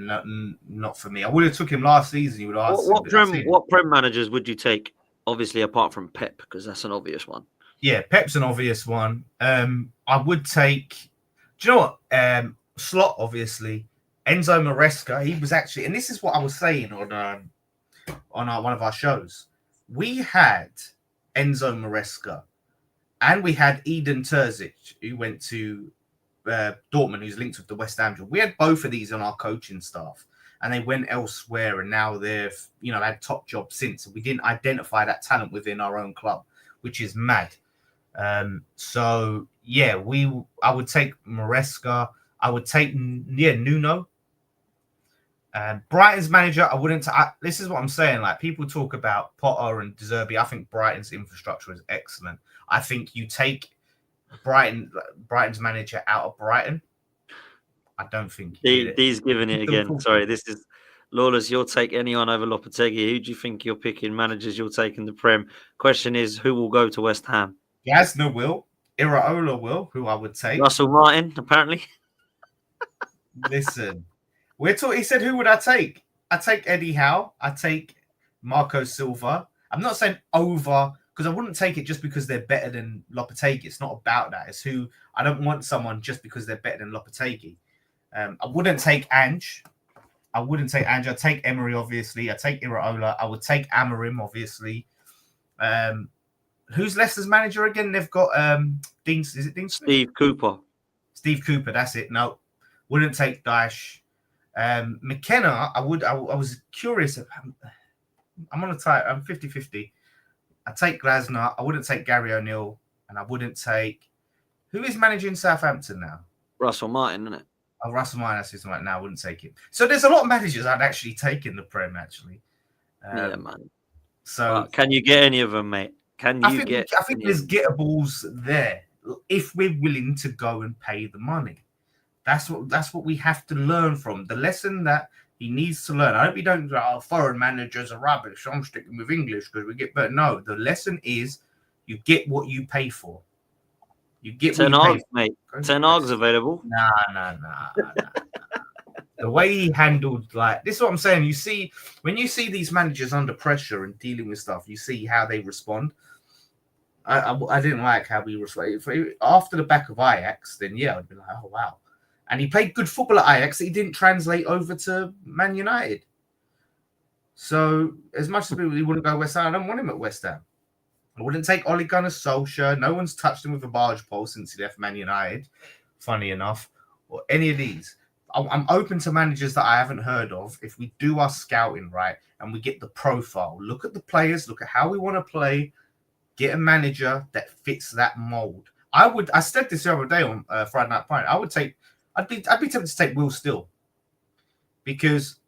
for me. I would have took him last season. You would ask what Prem managers would you take? Obviously, apart from Pep, because that's an obvious one. Yeah, Pep's an obvious one. I would take. Do you know what? Slot, obviously. Enzo Maresca. He was actually, and this is what I was saying on one of our shows. We had Enzo Maresca, and we had Eden Terzic, who went to Dortmund, who's linked with the West Ham job. We had both of these on our coaching staff, and they went elsewhere, and now they've had top jobs since. We didn't identify that talent within our own club, which is mad. So yeah, I would take Maresca. I would take Nuno. Brighton's manager, I wouldn't. This is what I'm saying. Like, people talk about Potter and De Zerbi. I think Brighton's infrastructure is excellent. I think you take Brighton's manager out of Brighton. I don't think D's giving it again. Sorry, this is Lawless. You'll take anyone over Lopetegui. Who do you think you're picking? Managers you'll take in the Prem. Question is, who will go to West Ham? Gazza will. Iraola will, who I would take. Russell Martin, apparently. Listen, he said, who would I take? I take Eddie Howe. I take Marco Silva. I'm not saying over, because I wouldn't take it just because they're better than Lopetegui. It's not about that. It's who I don't want someone just because they're better than Lopetegui. I wouldn't take Ange. I'd take Emery, obviously. I'd take Iraola. I would take Amorim, obviously. Who's Leicester's manager again? They've got Dean. Is it Dean? Steve Cooper. Steve Cooper. That's it. No, wouldn't take Daesh. McKenna. I was curious. I'm on a tie. I'm 50-50. I take Glasner. I wouldn't take Gary O'Neill, and I wouldn't take. Who is managing Southampton now? Russell Martin, isn't it? Oh, Russell Martin. That's his right now. I wouldn't take it. So there's a lot of managers I'd actually take in the Prem. Actually. Yeah, man. So can you get any of them, mate? I think there's gettables there if we're willing to go and pay the money. That's what we have to learn from. The lesson that he needs to learn. I hope you don't go, foreign managers are rubbish. I'm sticking with English because we get better. No, the lesson is you get what you pay for. You get Ten Hag's, mate. Ten Hag's available. Nah. The way he handled, this is what I'm saying. When you see these managers under pressure and dealing with stuff, you see how they respond. I didn't like how we responded. After the back of Ajax, then yeah, I'd be like, oh wow. And he played good football at Ajax that he didn't translate over to Man United. So as much as he wouldn't go West Ham, I don't want him at West Ham. I wouldn't take Ole Gunnar Solskjaer. No one's touched him with a barge pole since he left Man United, funny enough, or any of these. I'm open to managers that I haven't heard of. If we do our scouting right and we get the profile, look at the players, look at how we want to play, get a manager that fits that mold. I said this the other day on Friday Night Pint. I'd be tempted to take Will Still, because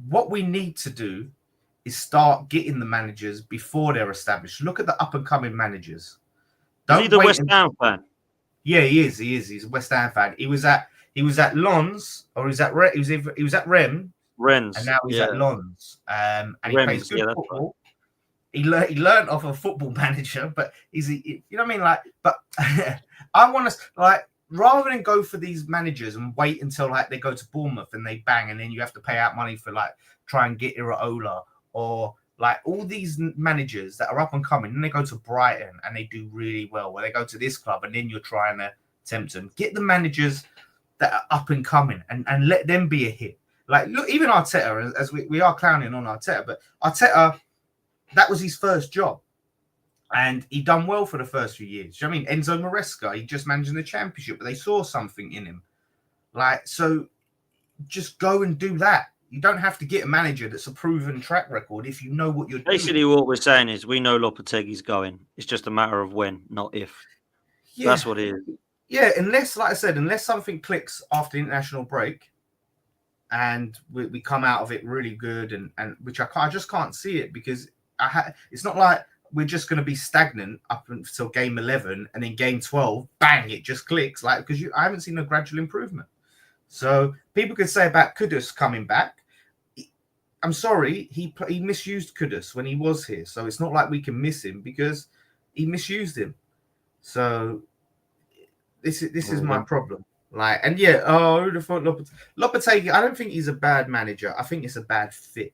what we need to do is start getting the managers before they're established. Look at the up and coming managers. Is he the West Ham fan? Yeah, he is. He's a West Ham fan. He was at Lons, or he was at Rennes, and now he's at Lons. And he plays good football. Right. He learned off a football manager, but you know what I mean? But I want to rather than go for these managers and wait until they go to Bournemouth and they bang, and then you have to pay out money for try and get Iraola, or all these managers that are up and coming, and they go to Brighton and they do really well, where they go to this club and then you're trying to tempt them. Get the managers that are up and coming and let them be a hit. Look, even Arteta, as we are clowning on Arteta, but Arteta, that was his first job. And he done well for the first few years. You know what I mean? Enzo Maresca, he just managed in the Championship, but they saw something in him. So just go and do that. You don't have to get a manager that's a proven track record if you know what you're doing. Basically, what we're saying is we know Lopetegui's going. It's just a matter of when, not if. Yeah. That's what it is. Yeah, unless something clicks after the international break and we come out of it really good, and which I just can't see it, because it's not like we're just going to be stagnant up until game 11 and then game 12, bang, it just clicks. Because I haven't seen a gradual improvement. So people could say about Kudus coming back. I'm sorry, he misused Kudus when he was here. So it's not like we can miss him because he misused him. So this is my problem. Who'd have thought Lopetegui? I don't think he's a bad manager. I think it's a bad fit.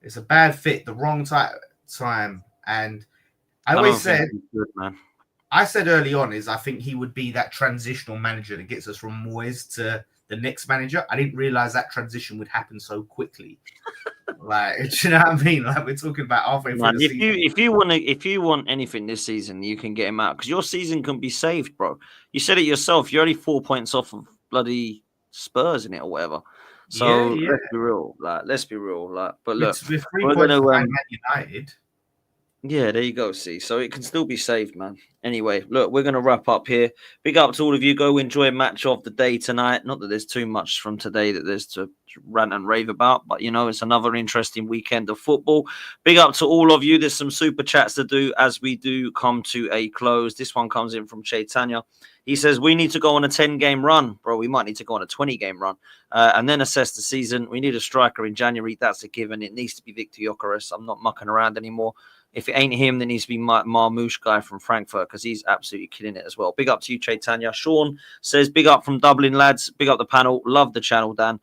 It's a bad fit, the wrong time. And I I always don't think said, he's good, man. I said early on is I think he would be that transitional manager that gets us from Moyes to the next manager. I didn't realize that transition would happen so quickly. Like, do you know what I mean? Like, we're talking about halfway through Man, the season. if you want anything this season, you can get him out because your season can be saved, bro. You said it yourself. You're only 4 points off of bloody Spurs in it or whatever. So Yeah. let's be real. Let's be real. But look, We're 3 we're points gonna behind Man United. yeah, there you go. See, so it can still be saved, man. Anyway, look, we're going to wrap up here. Big up to all of you. Go enjoy match of the day tonight. Not that there's too much from today that there's to rant and rave about, but it's another interesting weekend of football. Big up to all of you. There's some super chats to do as we do come to a close. This one comes in from Chaitanya. He says, we need to go on a 10-game run. Bro, we might need to go on a 20-game run and then assess the season. We need a striker in January. That's a given. It needs to be Victor Gyökeres. I'm not mucking around anymore. If it ain't him, then it needs to be Marmoush guy from Frankfurt because he's absolutely killing it as well. Big up to you, Chaitanya. Sean says, big up from Dublin, lads. Big up the panel. Love the channel, Dan.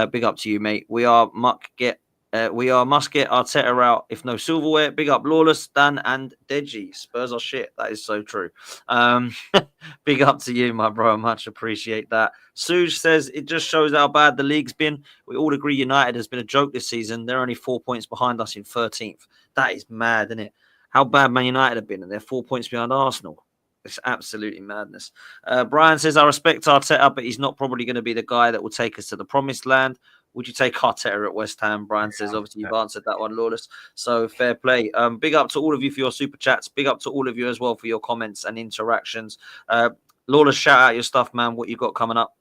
Big up to you, mate. We must get Arteta out if no silverware. Big up Lawless, Dan, and Deji. Spurs are shit. That is so true. Big up to you, my bro. Much appreciate that. Suj says it just shows how bad the league's been. We all agree United has been a joke this season. They're only 4 points behind us in 13th. That is mad, isn't it? How bad Man United have been, and they're 4 points behind Arsenal. It's absolutely madness. Brian says, I respect Arteta, but he's not probably going to be the guy that will take us to the promised land. Would you take Arteta at West Ham? Brian says, obviously, you've answered that one, Lawless. So fair play. Big up to all of you for your super chats. Big up to all of you as well for your comments and interactions. Lawless, shout out your stuff, man. What you got coming up?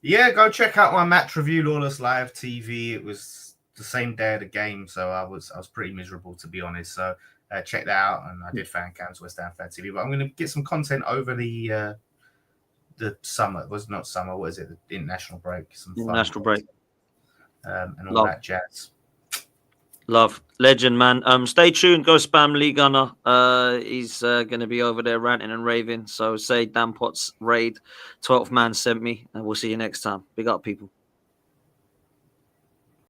Yeah, go check out my match review, Lawless Live TV. It was the same day of the game, so I was pretty miserable, to be honest. So check that out. And I did fan cams, West Ham Fan TV. But I'm going to get some content over the summer. It was not summer. What is it? The international break. International break. And all that jazz. Love. Legend, man. Stay tuned. Go spam Lee Gunner. He's going to be over there ranting and raving. So say Dan Potts raid. 12th man sent me. And we'll see you next time. Big up, people.